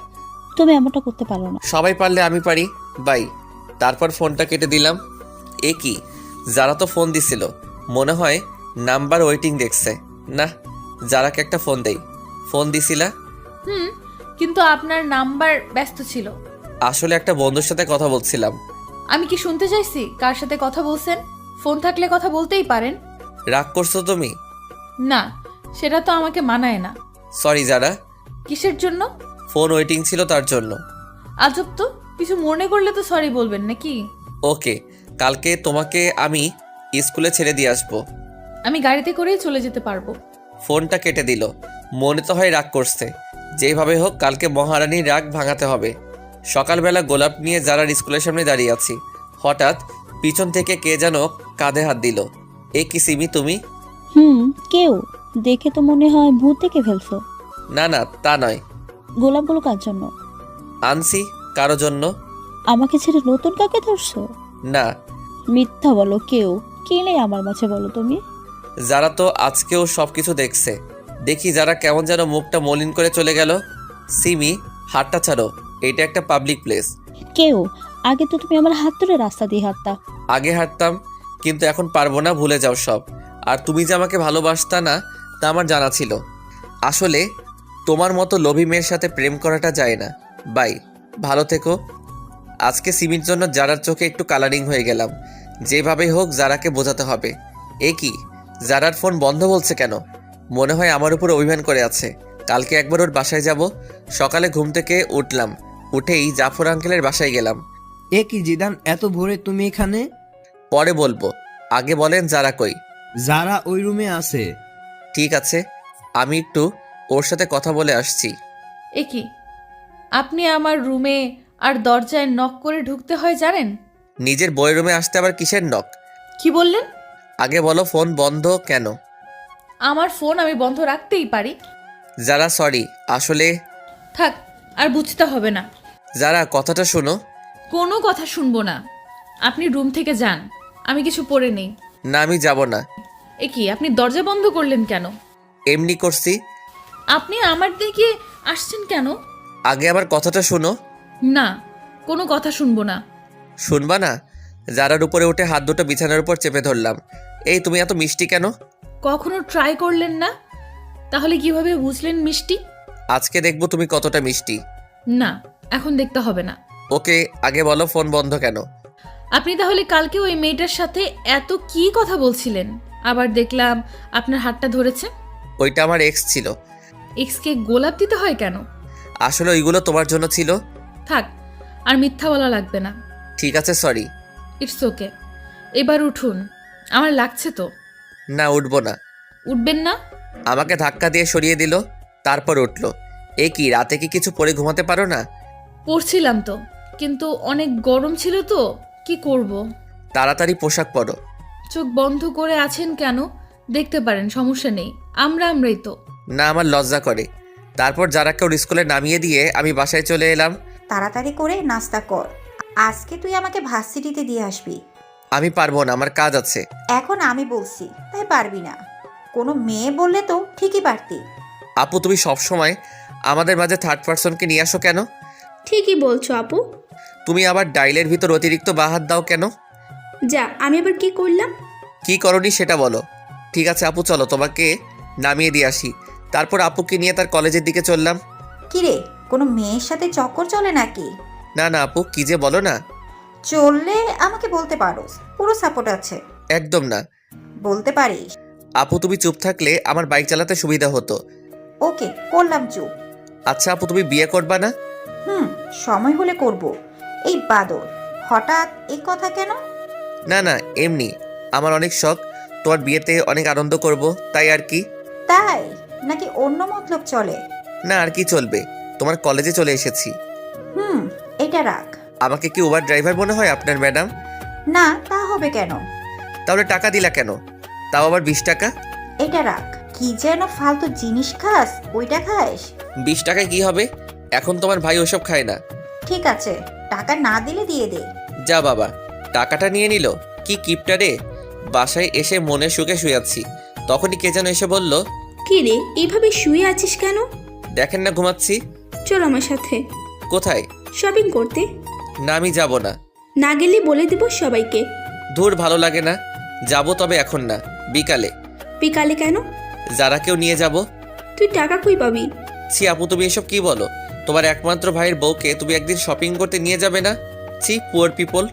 K: তুমি এমনটা করতে পারো না।
A: সবাই পারলে আমি পারি, বাই। তারপর ফোনটা কেটে দিলাম। এ কি, যারা তো ফোন দিছিল, মনে হয় নাম্বার ওয়েটিং দেখছে। না, যারাকে একটা ফোন দেই। ফোন দিছিলা?
G: কিন্তু আপনার নাম্বার ব্যস্ত ছিল।
A: আসলে একটা বন্ধুর সাথে কথা বলছিলাম।
G: আমি কি শুনতে চাইছি কার সাথে কথা বলছেন? ফোন থাকলে কথা বলতেই পারেন।
A: রাগ করছো তুমি?
G: না, সেটা তো আমাকে মানায় না।
A: সরি যারা।
G: কিসের জন্য?
A: ফোন ওয়েটিং ছিল তার জন্য।
G: আজব তো, কিছু মনে করলে তো সরি বলবেন নাকি?
A: ওকে, কালকে তোমাকে আমি স্কুলে ছেড়ে দিয়ে আসবো।
G: আমি গাড়িতে করেই চলে যেতে পারবো।
A: ফোনটা কেটে দিল। মনে তো হয় রাগ করছে। যেভাবে হোক কালকে মহারানীর রাগ ভাঙাতে হবে। সকালবেলা গোলাপ নিয়ে যারা স্কুলের সামনে দাঁড়িয়ে আছি, হঠাৎ পিছন থেকে কে যেন কাঁধে হাত দিল। এ কি সিমি, তুমি?
K: কেউ দেখে তো মনে হয় ভূত দেখে ফেলছো।
A: না না, তা নয়।
K: গোলাপগুলো কার জন্য?
A: আনছি কারো জন্য।
K: আমাকে ছেড়ে নতুন কাকে ধরছো?
A: না।
K: মিথ্যা বলো, কেউ কে নেই আমার মাঝে, বলো তুমি।
A: যারা তো আজকেও সব কিছু দেখছে। দেখি যারা কেমন যেন মুখটা মলিন করে চলে গেল। সিমি, হাতটা ছাড়ো, এটা একটা পাবলিক প্লেস।
K: কেউ? আগে তো তুমি আমার হাত ধরে রাস্তা দিয়ে হাঁটতা।
A: আগে হাঁটতাম, কিন্তু এখন পারবো না, ভুলে যাও সব। আর তুমি যে আমাকে ভালোবাসতা না, তা আমার জানা ছিল। আসলে তোমার মতো লোভী মেয়ের সাথে প্রেম করাটা যায় না। বাই, ভালো থেকো। আজকে সিমির জন্য যারার চোখে একটু কালারিং হয়ে গেলাম। যেভাবেই হোক যারাকে বোঝাতে হবে। এ কি, যারার ফোন বন্ধ বলছে কেন? মনে হয় আমার উপর অভিমান করে আছে। কালকে একবার ওর বাসায় যাব। সকালে ঘুম থেকে উঠলাম, উঠেই জাফর আঙ্কেলের বাসায় গেলাম।
F: এ কি জিদান, এত ভোরে তুমি এখানে?
A: পরে বলবো, আগে বলেন যারা কই?
F: যারা ওই রুমে আছে।
A: ঠিক আছে, আমি একটু ওর সাথে কথা বলে আসছি।
G: এ কি, আপনি আমার রুমে আর দরজায় নক করে ঢুকতে হয় জানেন?
A: নিজের বইয়ের রুমে আসতে আবার কিসের নক?
G: কি বললেন?
A: আগে বলো ফোন বন্ধ কেন?
G: আমার ফোন আমি বন্ধ রাখতেই পারি।
A: যারা সরি, আসলে
G: থাক, আর বুঝতে হবে না।
A: যারা কথাটা শোনো।
G: কোনো কথা শুনবো না। আপনি রুম থেকে যান, আমি কিছু পরে নেই।
A: না আমি যাব না।
G: এ কি, আপনি দরজা বন্ধ করলেন কেন?
A: এমনি করছি।
G: আপনি আমার দিকে আসছেন কেন?
A: আগে আমার কথাটা শোনো।
G: না, কোনো কথা শুনবো না।
A: শুনবা না? যারার উপরে উঠে হাত দুটো বিছানার উপর চেপে ধরলাম। এই তুমি এত মিষ্টি কেন?
G: কখনো ট্রাই করলেন না? তাহলে কিভাবে বুঝলেন মিষ্টি?
A: আজকে দেখবো তুমি কতটা মিষ্টি।
G: না, এখন দেখতে হবে না।
A: ওকে, আগে বলো ফোন বন্ধ কেন?
G: আপনি তাহলে কালকে ওই মেয়েটার সাথে এত কি কথা বলছিলেন? আবার দেখলাম আপনার হাতটা ধরেছে।
A: ওইটা আমার এক্স ছিল।
G: এক্সকে গোলাপ দিতে হয় কেন?
A: আসলে ওইগুলো তোমার জন্য ছিল।
G: থাক, আর মিথ্যা বলা লাগবে না।
A: ঠিক আছে, সরি।
G: It's okay. এবার উঠুন, আমার লাগছে তো।
A: না, উঠবো না।
G: উঠবেন না?
A: আমাকে ধাক্কা দিয়ে সরিয়ে দিল, তারপর উঠলো। এ কি, রাতে কি কিছু পরে ঘুমাতে পারো না?
G: পড়ছিলাম তো, কিন্তু অনেক গরম ছিল তো, কি করব।
A: তাড়াতাড়ি পোশাক পরো।
G: চোখ বন্ধ করে আছেন কেন? দেখতে পারেন, সমস্যা নেই। আমরাই তো।
A: না, আমার লজ্জা করে। তারপর যারাকে ওর স্কুলে নামিয়ে দিয়ে আমি বাসায় চলে এলাম।
C: তাড়াতাড়ি করে নাস্তা কর, আজকে তুই আমাকে ভার্সিটিতে দিয়ে আসবি।
A: আমি পারবো না, আমার কাজ আছে।
C: এখন আমি বলছি তাই পারবি না? কোনো মেয়ে বললে তো ঠিকই পারতি।
A: আপু, তুমি সবসময় আমাদের মাঝে থার্ড পার্সনকে নিয়ে আসো কেন?
D: ঠিকই বলছো আপু।
A: তুমি আবার ডাইলের ভিতর অতিরিক্ত বাহাত দাও কেন?
D: যা, আমি আবার কি করলাম?
A: কি করনি সেটা বলো। ঠিক আছে আপু, চলো তোমাকে নামিয়ে দিয়ে আসি। তারপর আপুকে নিয়ে তার কলেজের দিকে চললাম।
C: কিরে, কোনো মেয়ের সাথে চক্কর চলে নাকি?
A: না না আপু, কি যে বলো না।
C: চললে আমাকে বলতে পারোস, পুরো সাপোর্ট আছে।
A: একদম না।
C: বলতে পারিস।
A: আপু, তুমি চুপ থাকলে আমার বাইক চালাতে সুবিধা হতো।
C: ওকে, করলাম চুপ।
A: আচ্ছা আপু, তুমি বিয়ে করবা না?
C: সময় হলে করব। এই বাদর, হঠাৎ এই কথা কেন?
A: না না, এমনি আমার অনেক শখ, তোমার বিয়েতে অনেক আনন্দ করব, তাই আর কি।
C: তাই নাকি অন্য মতলব চলে?
A: না, আর কি চলবে, তোমার কলেজে চলে এসেছি।
C: এটা রাখ।
A: আমাকে কি উবার ড্রাইভার মনে হয় আপনার ম্যাডাম?
C: না, তা হবে কেন?
A: তাহলে টাকা দিলা কেন? তাও আবার 20 টাকা।
C: এটা রাখ। কি যেন ফালতু জিনিস খাস, ওইটা খাস।
A: 20 টাকায় কি হবে? এখন তোমার ভাই ওসব খায় না।
C: ঠিক আছে, টাকা না দিলে দিয়ে দে।
A: যা বাবা, টাকাটা নিয়ে নিল। কি কিপটা রে। বাসায় এসে মনে সুখে শুয়েছি, তখনই কে যেন এসে বলল,
D: কি রে, এইভাবে শুয়ে আছিস কেন?
A: দেখেন না ঘুমাচ্ছি।
D: চল আমার সাথে।
A: কোথায়?
D: শপিং করতে।
A: না, আমি যাব না।
D: না গেলে বলে দেব সবাইকে।
A: ধুর, ভালো লাগে না। যাব, তবে এখন না, বিকালে।
D: বিকালে কেন?
A: যারা কেউ নিয়ে যাব।
D: তুই টাকা কই পাবি?
A: ছি আপু, তুমি এসব কি বলো? তোমার একমাত্র ভাইয়ের বউকে তুমি একদিন শপিং করতে নিয়ে যাবে না? ছি, পুয়ার পিপল।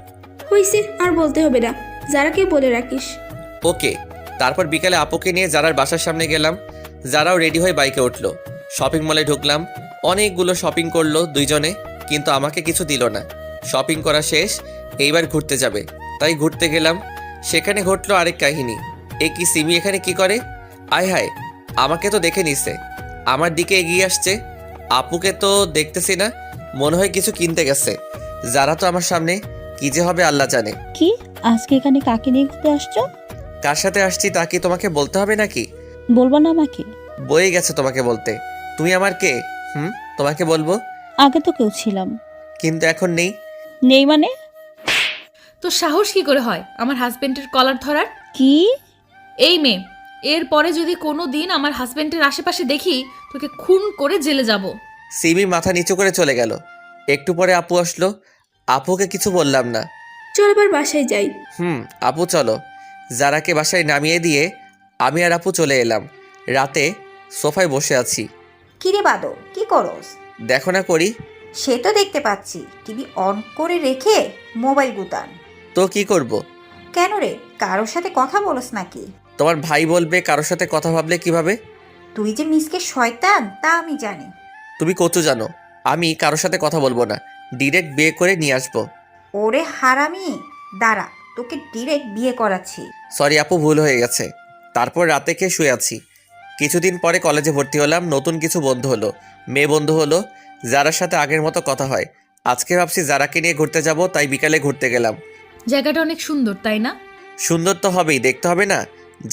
D: হইছে, আর বলতে হবে না, যারাকে বলে রাখিস।
A: ওকে। তারপর বিকালে আপুকে নিয়ে যারার বাসার সামনে গেলাম। যারাও রেডি হয়ে বাইকে উঠলো। শপিং মলে ঢুকলাম। অনেকগুলো শপিং করলো দুইজনে, কিন্তু আমাকে কিছু দিল না। শপিং করা শেষ, এইবার ঘুরতে যাবে, তাই ঘুরতে গেলাম। সেখানে ঘটলো আরেক কাহিনী। এ কি, সিমি এখানে কি করে? আয় হায়, আমাকে তো দেখে নিছে, আমার দিকে এগিয়ে আসছে। আপুকে তো দেখতেছি না, মনে হয় কিছু কিনতে গেছে। যারা তো আমার সামনে, কি যে হবে আল্লাহ জানে।
K: কি, আজকে এখানে কাকে নিয়ে ঘুরতে আসছো?
A: কার সাথে আসছি তা কি তোমাকে বলতে হবে নাকি?
K: বলবো না আমাকে?
A: বয়ে গেছে তোমাকে বলতে। তুমি আমার কে? তোমাকে বলবো?
K: আগে তো কেউ ছিলাম।
A: কিন্তু এখন নেই।
K: নেই মানে?
G: তো সাহস কি করে হয় আমার হাজবেন্ডের কলার ধরার?
K: কি?
G: এই মেয়ে, এরপরে যদি কোনো দিন আমার হাজবেন্ডের আশেপাশে দেখি, তোকে খুন করে জেলে যাব।
A: সিমি মাথা নিচু করে চলে গেল। একটু পরে আপু আসলো। আপুকে কিছু বললাম না।
D: চল এবার বাসায় যাই।
A: আপু চলো। যারাকে বাসায় নামিয়ে দিয়ে আমি আর আপু চলে এলাম। রাতে সোফায় বসে আছি।
C: কিরে বাদর, কি করস?
A: দেখো না করি।
C: সে তো দেখতে পাচ্ছি, টিভি অন করে রেখে মোবাইল গুতান।
A: তো কি করব?
C: কেন রে, কারোর সাথে কথা বলস নাকি?
A: তোমার ভাই বলবে কারোর সাথে কথা ভাবলে কিভাবে?
C: তুই যে মিসকে শয়তান তা আমি জানি।
A: তুমি কত জানো? আমি কারোর সাথে কথা বলবো না, ডিরেক্ট বিয়ে করে নিয়ে আসবো।
C: ওরে হারামি, দাঁড়া, তোকে ডিরেক্ট বিয়ে করাচ্ছি।
A: সরি আপু, ভুল হয়ে গেছে। তারপর রাতে খেয়ে শুয়ে আছি। কিছুদিন পরে কলেজে ভর্তি হলাম। নতুন কিছু বন্ধু হলো, মেয়ে বন্ধু হলো, যারার সাথে আগের মতো কথা হয়। আজকে ভাবছি যারাকে নিয়ে ঘুরতে যাব, তাই বিকালে ঘুরতে গেলাম।
G: জায়গাটা অনেক সুন্দর, তাই না?
A: সুন্দর তো হবেই, দেখতে হবে না?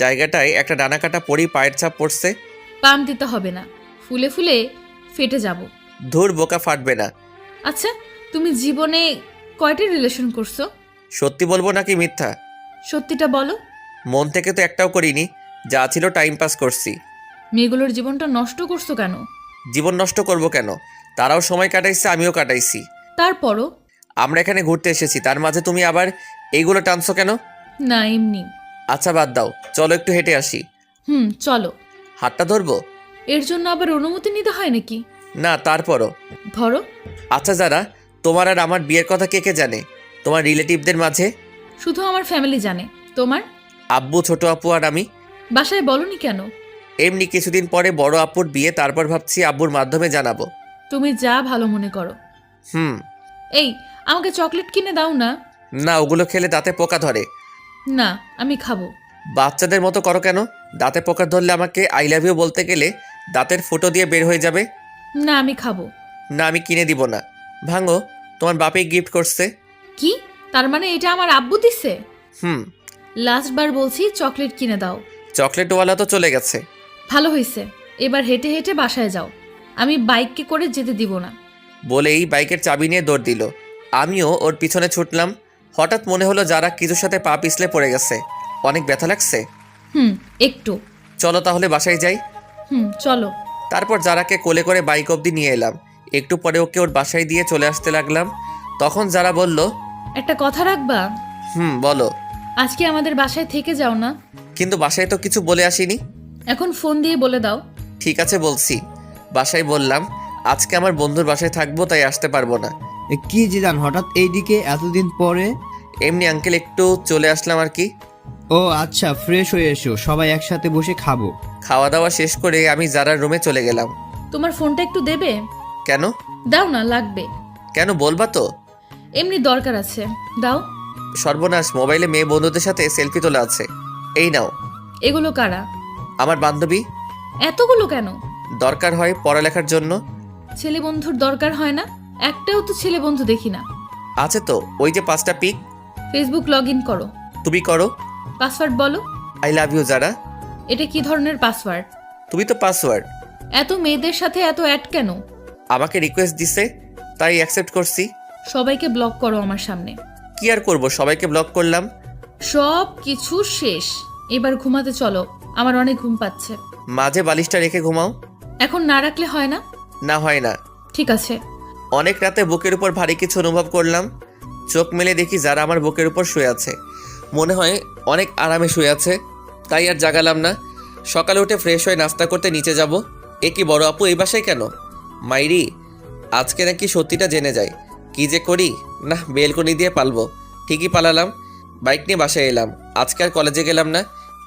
A: জায়গাটায় একটা ডানা কাটা পরি পায়ের ছাপ পড়ছে।
G: পাম দিতে হবে না, ফুলে ফুলে ফেটে যাব।
A: ধুর, বোকা, ফাটবে না।
G: আচ্ছা, তুমি জীবনে কয়টা রিলেশন করছো?
A: সত্যি বলবো নাকি মিথ্যা?
G: সত্যিটা বলো।
A: মন থেকে তো একটাও করিনি, যা ছিল টাইম পাস করছি।
G: মেয়েগুলোর জীবনটা নষ্ট করছো কেন?
A: জীবন নষ্ট করব কেন? তারাও সময় কাটাইছে, আমিও কাটাইছি।
G: তারপরও?
A: আমরা এখানে ঘুরতে এসেছি, তার মাঝে তুমি আবার এইগুলো টানছো কেন?
G: না, এমনি।
A: আচ্ছা বাদ দাও, চলো একটু হেঁটে আসি।
G: চলো।
A: হাতটা ধরবো?
G: এর জন্য আবার অনুমতি নিতে হয় নাকি?
A: না, তারপরও।
G: ধরো।
A: আচ্ছা যারা, তোমার আর আমার বিয়ের কথা কে কে জানে তোমার রিলেটিভদের মাঝে?
G: শুধু আমার ফ্যামিলি জানে। তোমার?
A: আব্বু, ছোট আপু আর আমি।
G: বাসায় বলনি কেন?
A: এমনি কিছুদিন পরে বড় আপুর বিয়ে, তারপর ভাবছি আব্বুর মাধ্যমে জানাবো।
G: তুমি যা ভালো মনে করো। এই, আমাকে চকলেট কিনে দাও না।
A: না, ওগুলো খেলে দাঁতে পোকা ধরে।
G: না, আমি খাবো।
A: বাচ্চাদের মতো করো কেন? দাঁতে পোকা ধরলে আমাকে আই লাভ ইউ বলতে গেলে দাঁতের ফুটো দিয়ে বের হয়ে যাবে।
G: না, আমি খাবো।
A: না, আমি কিনে দিব না। ভাঙো, তোমার বাপে গিফট করছে।
G: কি? তার মানে এটা আমার আব্বু দিছে?
A: হুম।
G: লাস্ট বার বলছি চকলেট কিনে দাও।
A: চকলেটওয়ালা তো চলে গেছে।
G: ভালো হয়েছে, এবার হেঁটে হেঁটে বাসায় যাও। আমি বাইককে করে যেতে দিব না।
A: বলেই বাইকের চাবি নিয়ে দৌড় দিল। আমিও ওর পিছনে ছুটলাম। হঠাৎ মনে হলো যারা কিছুর সাথে পা পিছলে পড়ে গেছে। অনেক ব্যথা লাগছে।
G: একটু।
A: চলো তাহলে বাসায় যাই।
G: চলো।
A: তারপর যারাকে কোলে করে বাইক অবধি নিয়ে এলাম। একটু পরে ওকে ওর বাসায় দিয়ে চলে আসতে লাগলাম। তখন যারা বলল,
G: একটা কথা রাখবা?
A: বলো।
G: আজকে আমাদের বাসায় থেকে যাও না।
A: কিন্তু বাসায় তো কিছু বলে আসিনি।
G: এখন ফোন দিয়ে বলে দাও।
A: ঠিক আছে, বলছি। বাসায় বললাম আজকে আমার বন্ধুর বাসায় থাকবো, তাই আসতে পারবো না।
F: কি জিদান, হঠাৎ এইদিকে এতদিন পরে?
A: এমনি আঙ্কেল, একটু চলে আসলাম আর কি।
F: ও আচ্ছা, ফ্রেশ হয়ে এসো, সবাই একসাথে বসে খাবো।
A: খাওয়া দাওয়া শেষ করে আমি যারার রুমে চলে গেলাম।
G: তোমার ফোনটা একটু দেবে?
A: কেন?
G: দাও না, লাগবে।
A: কেন, বলবা তো?
G: এমনি দরকার আছে, দাও।
A: সর্বনাশ, মোবাইলে মেয়ে বন্ধুদের সাথে সেলফি তোলা আছে। এই নাও।
G: এগুলো কারা?
A: আমার বান্ধবী।
G: এতগুলো কেন?
A: দরকার হয় পড়ালেখার জন্য।
G: ছেলে বন্ধুর দরকার হয় না? একটাও তো ছেলে বন্ধু দেখি না।
A: আছে তো, ওই যে 5টা পিক।
G: ফেসবুক লগ ইন করো।
A: তুমি করো।
G: পাসওয়ার্ড বলো।
A: আই লাভ ইউ যারা।
G: এটা কি ধরনের পাসওয়ার্ড?
A: তুমি তো পাসওয়ার্ড।
G: এত মেয়েদের সাথে এত অ্যাড কেন?
A: আমাকে রিকোয়েস্ট দিছে, তাই অ্যাকসেপ্ট করছি।
G: সবাইকে ব্লক করো আমার সামনে।
A: কি আর করব, সবাইকে ব্লক করলাম।
G: সব কিছু শেষ, এবার ঘুমাতে চলো, আমার অনেক ঘুম পাচ্ছে।
A: মাঝে বালিশটা রেখে ঘুমাও।
G: এখন না রাখলে হয় না?
A: না, হয় না।
G: ঠিক আছে।
A: অনেক রাতে বুকের উপর ভারী কিছু অনুভব করলাম। চোখ মেলে দেখি যারা আমার বুকের উপর শুয়ে আছে। মনে হয় অনেক আরামে শুয়ে আছে, তাই আর জাগালাম না। সকালে উঠে ফ্রেশ হয়ে নাস্তা করতে নিচে যাব। এ কি বড় আপু এই বাসায় কেন? মাইরি, আজকে নাকি সত্যিটা জেনে যায়। কি যে করি, না বেলকনি দিয়ে পালবো। ঠিকই পালালাম। বাইক নিয়ে বাসায় এলাম। আজকে আর কলেজে গেলাম না।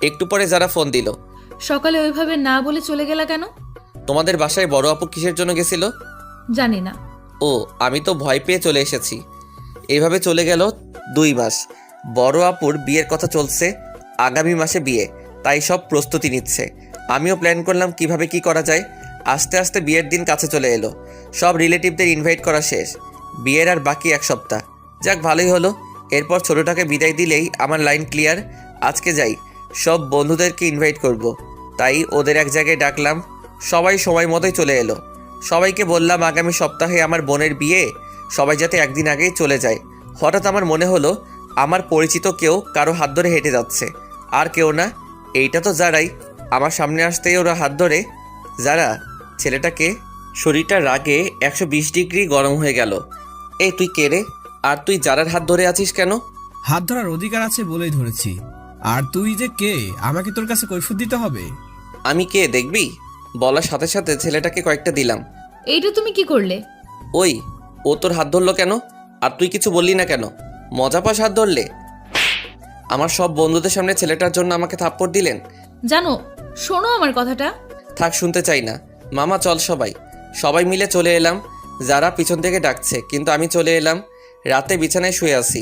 A: একটু পরে যারা ফোন দিল।
G: সকালে ওইভাবে না বলে চলে গেলা কেন?
A: তোমাদের বাসায় বড় আপু কিসের জন্য গেছিল?
G: জানি না।
A: ও, আমি তো ভয় পেয়ে চলে এসেছি। এইভাবে চলে গেল 2 মাস। বড় আপুর বিয়ের কথা চলছে, আগামী মাসে বিয়ে, তাই সব প্রস্তুতি নিচ্ছে। আমিও প্ল্যান করলাম কিভাবে কি করা যায়। আস্তে আস্তে বিয়ের দিন কাছে চলে এলো। সব রিলেটিভদের ইনভাইট করা শেষ। বিয়ের আর বাকি 1 সপ্তাহ। যাক, ভালোই হলো। এরপর ছোটোটাকে বিদায় দিলেই আমার লাইন ক্লিয়ার। আজকে যাই, সব বন্ধুদেরকে ইনভাইট করব। তাই ওদের এক জায়গায় ডাকলাম। সবাই সময় মতোই চলে এলো। সবাইকে বললাম আগামী সপ্তাহে আমার বোনের বিয়ে, সবাই যাতে একদিন আগেই চলে যায়। হঠাৎ আমার মনে হলো আমার পরিচিত কেউ কারো হাত ধরে হেঁটে যাচ্ছে। আর কেউ না, এইটা তো যারাই। আমার সামনে আসতেই ওরা হাত ধরে। যারা, ছেলেটাকে। শরীরটা রাগে 120 ডিগ্রি গরম হয়ে গেল। এই তুই কে রে? আর তুই যারার হাত ধরে আছিস কেন?
I: হাত ধরার অধিকার আছে বলেই ধরেছি। আর তুই যে কে, আমাকে তোর কাছে কৈফিয়ত দিতে হবে?
A: আমি কে দেখবি? বলার সাথে সাথে ছেলেটাকে কয়েকটা দিলাম।
G: এইটা তুমি কি করলে?
A: ওই, ও তোর হাত ধরলো কেন? আর তুই কিছু বললি না কেন? মজা পাস হাত ধরলে? আমার সব বন্ধুদের সামনে ছেলেটার জন্য আমাকে থাপ্পড় দিলেন।
G: জানো, শোনো আমার কথাটা।
A: থাক, শুনতে চাই না। মামা চল, সবাই মিলে চলে এলাম। যারা পিছন থেকে ডাকছে, কিন্তু আমি চলে এলাম। রাতে বিছানায় শুয়ে আছি।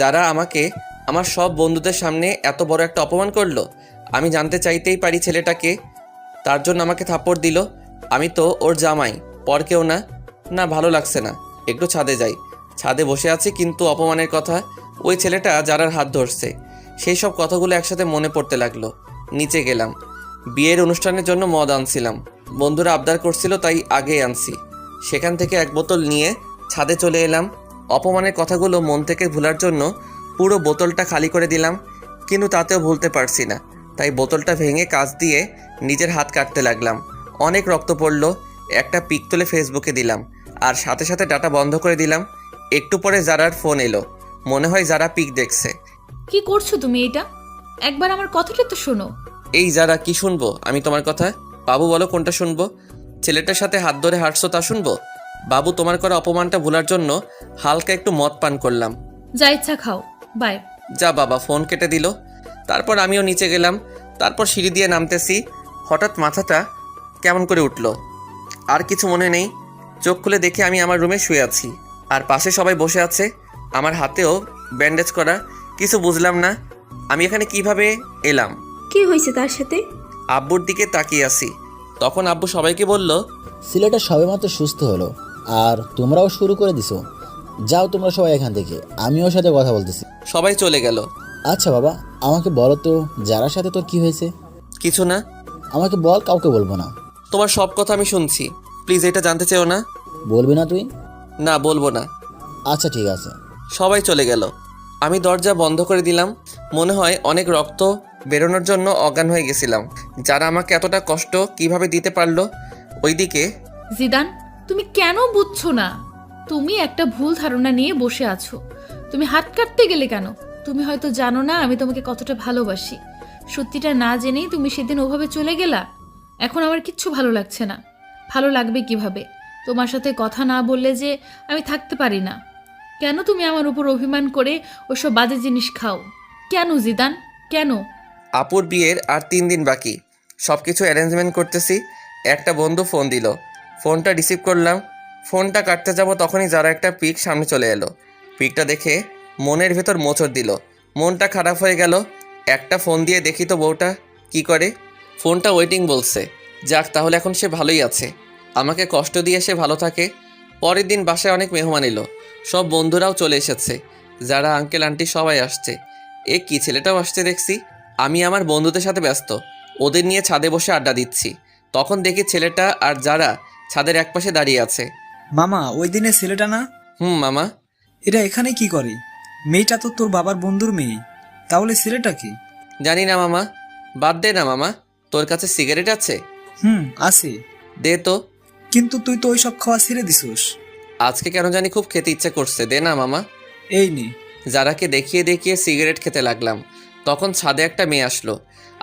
A: যারা আমাকে আমার সব বন্ধুদের সামনে এত বড় একটা অপমান করলো। আমি জানতে চাইতেই পারি ছেলেটাকে, তার জন্য আমাকে থাপ্পড় দিল। আমি তো ওর জামাই, পর কেউ না। না, ভালো লাগছে না। একটু ছাদে যাই। ছাদে বসে আছি, কিন্তু অপমানের কথা, ওই ছেলেটা যারার হাত ধরছে, সেই সব কথাগুলো একসাথে মনে পড়তে লাগলো। নিচে গেলাম। বিয়ের অনুষ্ঠানের জন্য মদ আনছিলাম। বন্ধুরা আবদার করছিল, তাই আগেই আনছি। সেখান থেকে 1 বোতল নিয়ে ছাদে চলে এলাম। অপমানের কথাগুলো মন থেকে ভোলার জন্য পুরো বোতলটা খালি করে দিলাম, কিন্তু তাতেও ভুলতে পারছি না। তাই বোতলটা ভেঙে কাঁচ দিয়ে নিজের হাত কাটতে লাগলাম। অনেক রক্ত পড়লো। একটা পিক তুলে ফেসবুকে দিলাম, আর সাথে সাথে ডাটা বন্ধ করে দিলাম। একটু পরে যারার ফোন এলো, মনে হয় যারা পিক দেখছে।
G: কি করছো তুমি এটা? একবার আমার কথাটা তো শোনো।
A: এই যারা, কি শুনবো আমি তোমার কথা? বাবু বলো কোনটা শুনবো? ছেলেটার সাথে হাত ধরে হাঁটছো তা শুনবো? বাবু, তোমার করা অপমানটা ভোলার জন্য হালকা একটু মদ পান করলাম।
G: যা ইচ্ছা খাও, বাই।
A: যা বাবা, ফোন কেটে দিল। তারপর আমিও নিচে গেলাম। তারপর সিঁড়ি দিয়ে নামতেছি, হঠাৎ মাথাটা কেমন করে উঠলো। আর কিছু মনে নেই। চোখ খুলে দেখে আমি আমার রুমে শুয়ে আছি, আর পাশে সবাই বসে আছে। আমার হাতেও ব্যান্ডেজ করা। কিছু বুঝলাম না আমি এখানে কিভাবে এলাম।
D: কি হয়েছে তার সাথে?
A: আব্বুর দিকে তাকিয়ে আছি। তখন আব্বু সবাইকে বলল,
B: ছেলেটা সবেমাত্র সুস্থ হলো, আর তোমরাও শুরু করে দিছো। যাও তোমরা সবাই এখান থেকে, আমি ওর সাথে কথা বলতেছি।
A: সবাই চলে গেল।
B: আচ্ছা বাবা, আমাকে বলো তো যারার সাথে তোর কি হয়েছে?
A: কিছু না।
B: আমাকে বল, কাউকে বলবো না।
A: তোমার সব কথা আমি শুনছি, প্লিজ এটা জানতে চেও না।
B: বলবি না তুই?
A: না, বলবো না।
B: আচ্ছা ঠিক আছে।
A: সবাই চলে গেল। আমি দরজা বন্ধ করে দিলাম। মনে হয় অনেক রক্ত বেরোনোর জন্য অজ্ঞান হয়ে গেছিলাম। যারা আমাকে এতটা কষ্ট কিভাবে দিতে পারলো। ওইদিকে
G: জিদান, তুমি কেন বুঝছো না? তুমি একটা ভুল ধারণা নিয়ে বসে আছো। তুমি হাত কাটতে গেলে কেন? তুমি হয়তো জানো না আমি তোমাকে কতটা ভালোবাসি। সত্যিটা না জেনেই তুমি সেদিন ওভাবে চলে গেলা। এখন আমার কিচ্ছু ভালো লাগছে না। ভালো লাগবে কিভাবে? তোমার সাথে কথা না বললে যে আমি থাকতে পারি না। কেন তুমি আমার উপর অভিমান করে ওসব বাজে জিনিস খাও? কেন জিদান, কেন?
A: আপুর বিয়ের আর 3 দিন বাকি। সব কিছু অ্যারেঞ্জমেন্ট করতেছি। একটা বন্ধু ফোন দিল। ফোনটা রিসিভ করলাম। ফোনটা কাটতে যাব তখনই যারা একটা পিক সামনে চলে এলো। পিকটা দেখে মনের ভেতর মোচড় দিল। মনটা খারাপ হয়ে গেল। একটা ফোন দিয়ে দেখি তো বউটা কি করে। ফোনটা ওয়েটিং বলছে। যাক, তাহলে এখন সে ভালোই আছে। আমাকে কষ্ট দিয়ে সে ভালো থাকে। পরের দিন বাসায় অনেক মেহমান এলো। সব বন্ধুরাও চলে এসেছে। যারা আঙ্কেল আন্টি সবাই আসছে। এ কি, ছেলেটাও আসছে দেখছি। আমি আমার বন্ধুদের সাথে ব্যস্ত, ওদের নিয়ে ছাদে বসে আড্ডা দিচ্ছি। তখন দেখি ছেলেটা আর যারা ছাদের একপাশে দাঁড়িয়ে আছে।
L: মামা, ওই দিনে ছেলেটা না?
A: মামা।
L: এরা এখানে কি করে? মেয়েটা তো তোর বাবার বন্ধুর মেয়ে, তাহলে ছেলেটা কি?
A: জানি না মামা, বাদ দে না মামা। তোর কাছে সিগারেট আছে?
L: আছে।
A: দে তো।
L: কিন্তু তুই তো ওইসব খাওয়া ছেড়ে দিছিস।
A: আজকে কেন জানি খুব খেতে ইচ্ছে করছে, দে না মামা।
L: এই নে।
A: যারাকে দেখিয়ে দেখিয়ে সিগারেট খেতে লাগলাম। তখন ছাদে একটা মেয়ে আসলো।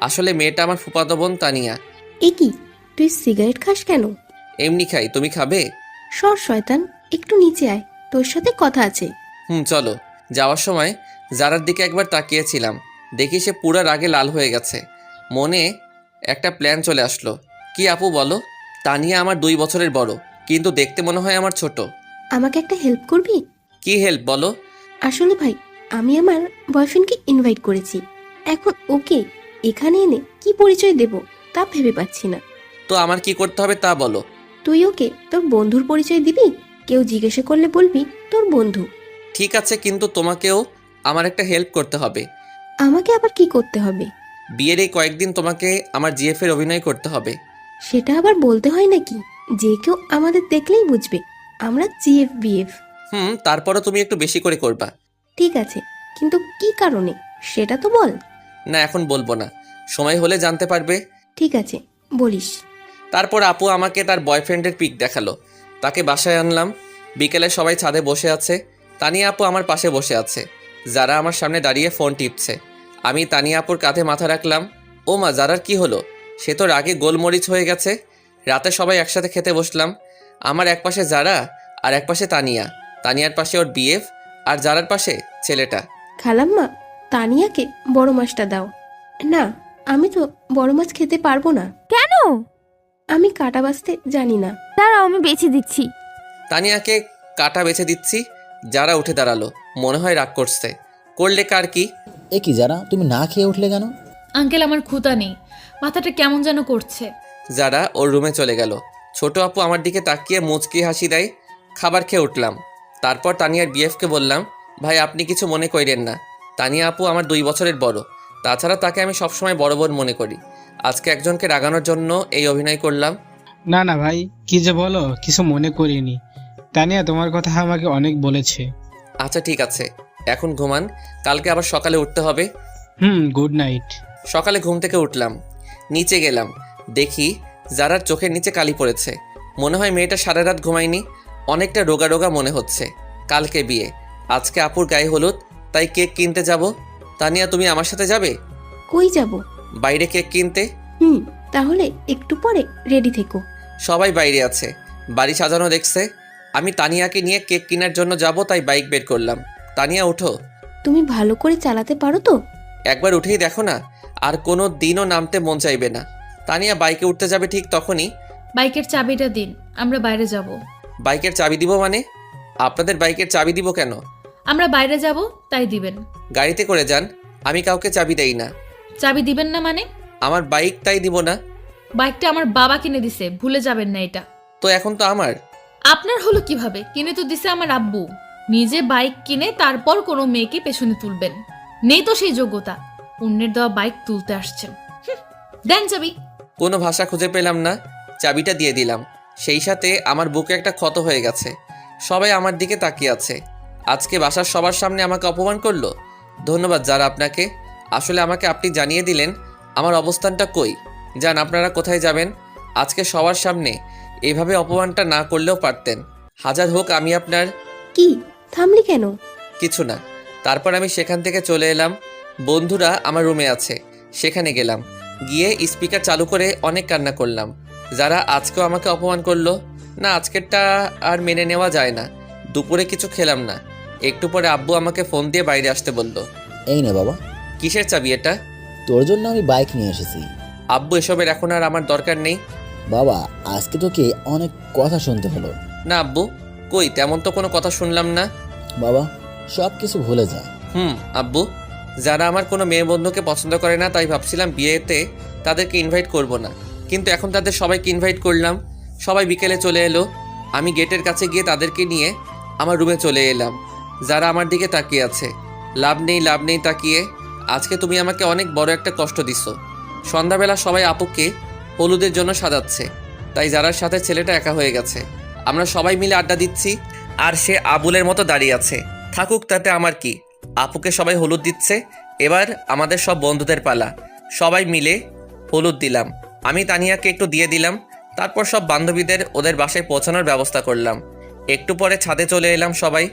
A: আসলে মেয়েটা আমার ফুফাতো বোন তানিয়া।
D: এ কি, তুই সিগারেট খাস কেন?
A: এমনি খাই, তুমি খাবে?
D: সর শয়তান, একটু নিচে আয়, তোর সাথে কথা আছে।
A: চলো। যাওয়ার সময় যারার দিকে একবার তাকিয়েছিলাম, দেখি সে পুরা রাগে লাল হয়ে গেছে। মনে একটা প্ল্যান চলে আসলো। কি আপু বলো? তানিয়া আমার 2 বছরের বড়, কিন্তু দেখতে মনে হয় আমার ছোট।
D: আমাকে একটা হেল্প করবি?
A: কি হেল্প বলো?
D: আসলে ভাই, আমি আমার বয়ফ্রেন্ডকে ইনভাইট করেছি। এখন ওকে এখানে এনে কি পরিচয় দেব তা ভেবে পাচ্ছি না।
A: তো আমার কি করতে হবে তা বলো।
D: তুই ওকে তোর বন্ধুর পরিচয় দিবি। কেউ জিজ্ঞাসা করলে বলবি তোর বন্ধু।
A: ঠিক আছে, কিন্তু তোমাকেও আমার একটা হেল্প করতে হবে।
D: আমাকে আবার কি করতে হবে?
A: বিয়ের এই কয়েকদিন তোমাকে আমার জিএফ এর অভিনয় করতে হবে।
D: সেটা আবার বলতে হয় নাকি? যে কেউ আমাদের দেখলেই বুঝবে আমরা জিএফ বিএফ।
A: তারপরও তুমি একটু বেশি করে করবা।
D: ঠিক আছে, কিন্তু কি কারণে সেটা তো বল।
A: না, এখন বলবো না, সময় হলে জানতে পারবে।
D: ঠিক আছে, বলিস।
A: তারপর আপু আমাকে তার বয়ফ্রেন্ডের পিক দেখালো। তাকে বাসায় আনলাম। বিকেলে সবাই ছাদে বসে আছে। তানিয়া আপু আমার পাশে বসে আছে। যারা আমার সামনে দাঁড়িয়ে ফোন টিপছে। আমি তানিয়া আপুর কাঁধে মাথা রাখলাম। ও মা, যারার কি হলো? সে তো রাগে গোলমরিচ হয়ে গেছে। রাতে সবাই একসাথে খেতে বসলাম। আমার এক পাশে যারা, আর এক পাশে তানিয়া। তানিয়ার পাশে ওর বিএফ, আর যারার পাশে ছেলেটা।
D: খালাম্মা, তানিয়াকে বড় মাছটা দাও। না, আমি তো বড় মাছ খেতে পারবো না।
E: কেন?
D: আমি কাটা বাছতে জানি না।
E: দাঁড়াও, আমি বেছে দিচ্ছি।
A: তানিয়াকে কাটা বেছে দিচ্ছি। যারা উঠে দাঁড়ালো, মনে হয় রাগ করছে। করলে কার কি?
B: এ কি যারা, তুমি না খেয়ে উঠলে কেন?
G: আঙ্কেল, আমার ক্ষুধা নেই, মাথাটা কেমন যেন করছে।
A: যারা ওর রুমে চলে গেল। ছোট আপু আমার দিকে তাকিয়ে মুচকি হাসি দেয়। খাবার খেয়ে উঠলাম। তারপর তানিয়ার বিএফকে বললাম, ভাই আপনি কিছু মনে করেন না। তানিয়া আপু আমার 2 বছরের বড়। তাছাড়া তাকে আমি সবসময় বড় বোন মনে করি। আজকে একজনকে রাগানোর জন্য এই অভিনয় করলাম।
H: না না ভাই, কি যে বলো, কিছু মনে করিনি। তানিয়া তোমার কথা আমাকে অনেক বলেছে।
A: আচ্ছা ঠিক আছে, এখন ঘুমান, কালকে আবার সকালে উঠতে হবে।
H: Good night.
A: সকালে ঘুম থেকে উঠলাম, নিচে গেলাম, দেখি যারার চোখের নিচে কালি পড়েছে। মনে হয় মেয়েটা সারা রাত ঘুমায়নি, অনেকটা রোগা রোগা মনে হচ্ছে। কালকে বিয়ে, আজকে আপুর গায়ে হলুদ, তাই কেক কিনতে যাব। তানিয়া, তুমি আমার সাথে যাবে?
D: কই যাব?
A: বাইরে কেক কিনতে।
D: তাহলে একটু পরে রেডি থেকো।
A: সবাই বাইরে আছে, বাড়ি সাজানো দেখছে। আমি তানিয়াকে নিয়ে কেক কেনার জন্য যাব, তাই বাইক বের করলাম। তানিয়া, ওঠো।
D: তুমি ভালো করে চালাতে পারো তো?
A: একবার উঠেই দেখো না, আর কোনো দিনও নামতে মন চাইবে না। তানিয়া বাইকে উঠতে যাবে ঠিক তখনই,
G: বাইকের চাবিটা দিন, আমরা বাইরে যাব।
A: বাইকের চাবি দিব মানে? আপনাদের বাইকের চাবি দিব কেন?
G: আমরা বাইরে যাব, তাই দিবেন।
A: গাড়িতে করে যান, আমি কাউকে চাবি দেই না।
G: চাবি দিবেন না মানে?
A: আমার বাইক, তাই দিব না।
G: বাইকটা আমার বাবা কিনে দিছে, ভুলে যাবেন না এটা।
A: তো এখন তো আমার।
G: আপনার হলো কিভাবে? কিনে তো দিছে আমার আব্বু। নিজে বাইক কিনে তারপর কোনো মেয়েকে পেছনে তুলবেন, নেই তো সেই যোগ্যতা। অন্যের দেওয়া বাইক তুলতে আসছেন। দেন চাবি।
A: কোনো ভাষা খুঁজে পেলাম না, চাবিটা দিয়ে দিলাম। সেই সাথে আমার বুকে একটা ক্ষত হয়ে গেছে। সবাই আমার দিকে তাকিয়ে আছে। আজকে বাসার সবার সামনে আমাকে অপমান করলো। ধন্যবাদ যারা আপনাকে। আসলে আমাকে আপনি জানিয়ে দিলেন আমার অবস্থানটা কই। যান, আপনারা কোথায় যাবেন? আজকে সবার সামনে এইভাবে অপমানটা না করলেও পারতেন। হাজার হোক আমি আপনার।
D: কি থামলি কেন?
A: কিছু না। তারপর আমি সেখান থেকে চলে এলাম। বন্ধুরা আমার রুমে আছে, সেখানে গেলাম। গিয়ে স্পিকার চালু করে অনেক কান্না করলাম। যারা আজকেও আমাকে অপমান করলো না, আজকেরটা আর মেনে নেওয়া যায় না। দুপুরে কিছু খেলাম না। একটু পরে আব্বু আমাকে ফোন দিয়ে বাইরে আসতে বলল।
B: এই নে বাবা।
A: কিসের চাবি এটা?
B: তোর জন্য আমি বাইক নিয়ে এসেছি।
A: আব্বু, এসবের এখন আর আমার দরকার নেই।
B: বাবা, আজকে তোকে অনেক কথা শুনতে হলো।
A: না আব্বু, কই তেমন তো কোনো কথা শুনলাম না।
B: বাবা, সব কিছু ভুলে যা।
A: আব্বু, যারা আমার কোনো মেয়ে বন্ধুকে পছন্দ করে না, তাই ভাবছিলাম বিয়েতে তাদেরকে ইনভাইট করব না, কিন্তু এখন তাদের সবাইকে ইনভাইট করলাম। সবাই বিকেলে চলে এলো। আমি গেটের কাছে গিয়ে তাদেরকে নিয়ে আমার রুমে চলে এলাম। যারা আমার দিকে তাকিয়ে আছে। লাভ নেই তাকিয়ে। আজকে তুমি আমাকে অনেক বড় একটা কষ্ট দিছো। সন্ধ্যাবেলা সবাই আপুকে হলুদের জন্য সাজাচ্ছে, তাই যারার সাথে ছেলেটা একা হয়ে গেছে। আমরা সবাই মিলে আড্ডা দিচ্ছি, আর সে আবুলের মতো দাঁড়িয়ে আছে। থাকুক, তাতে আমার কি। আপুকে সবাই হলুদ দিচ্ছে। এবার আমাদের সব বন্ধুদের পালা। সবাই মিলে হলুদ দিলাম। আমি তানিয়াকে একটু দিয়ে দিলাম। তারপর সব বান্ধবীদের ওদের বাসায় পৌঁছানোর ব্যবস্থা করলাম। একটু পরে ছাদে চলে এলাম সবাই,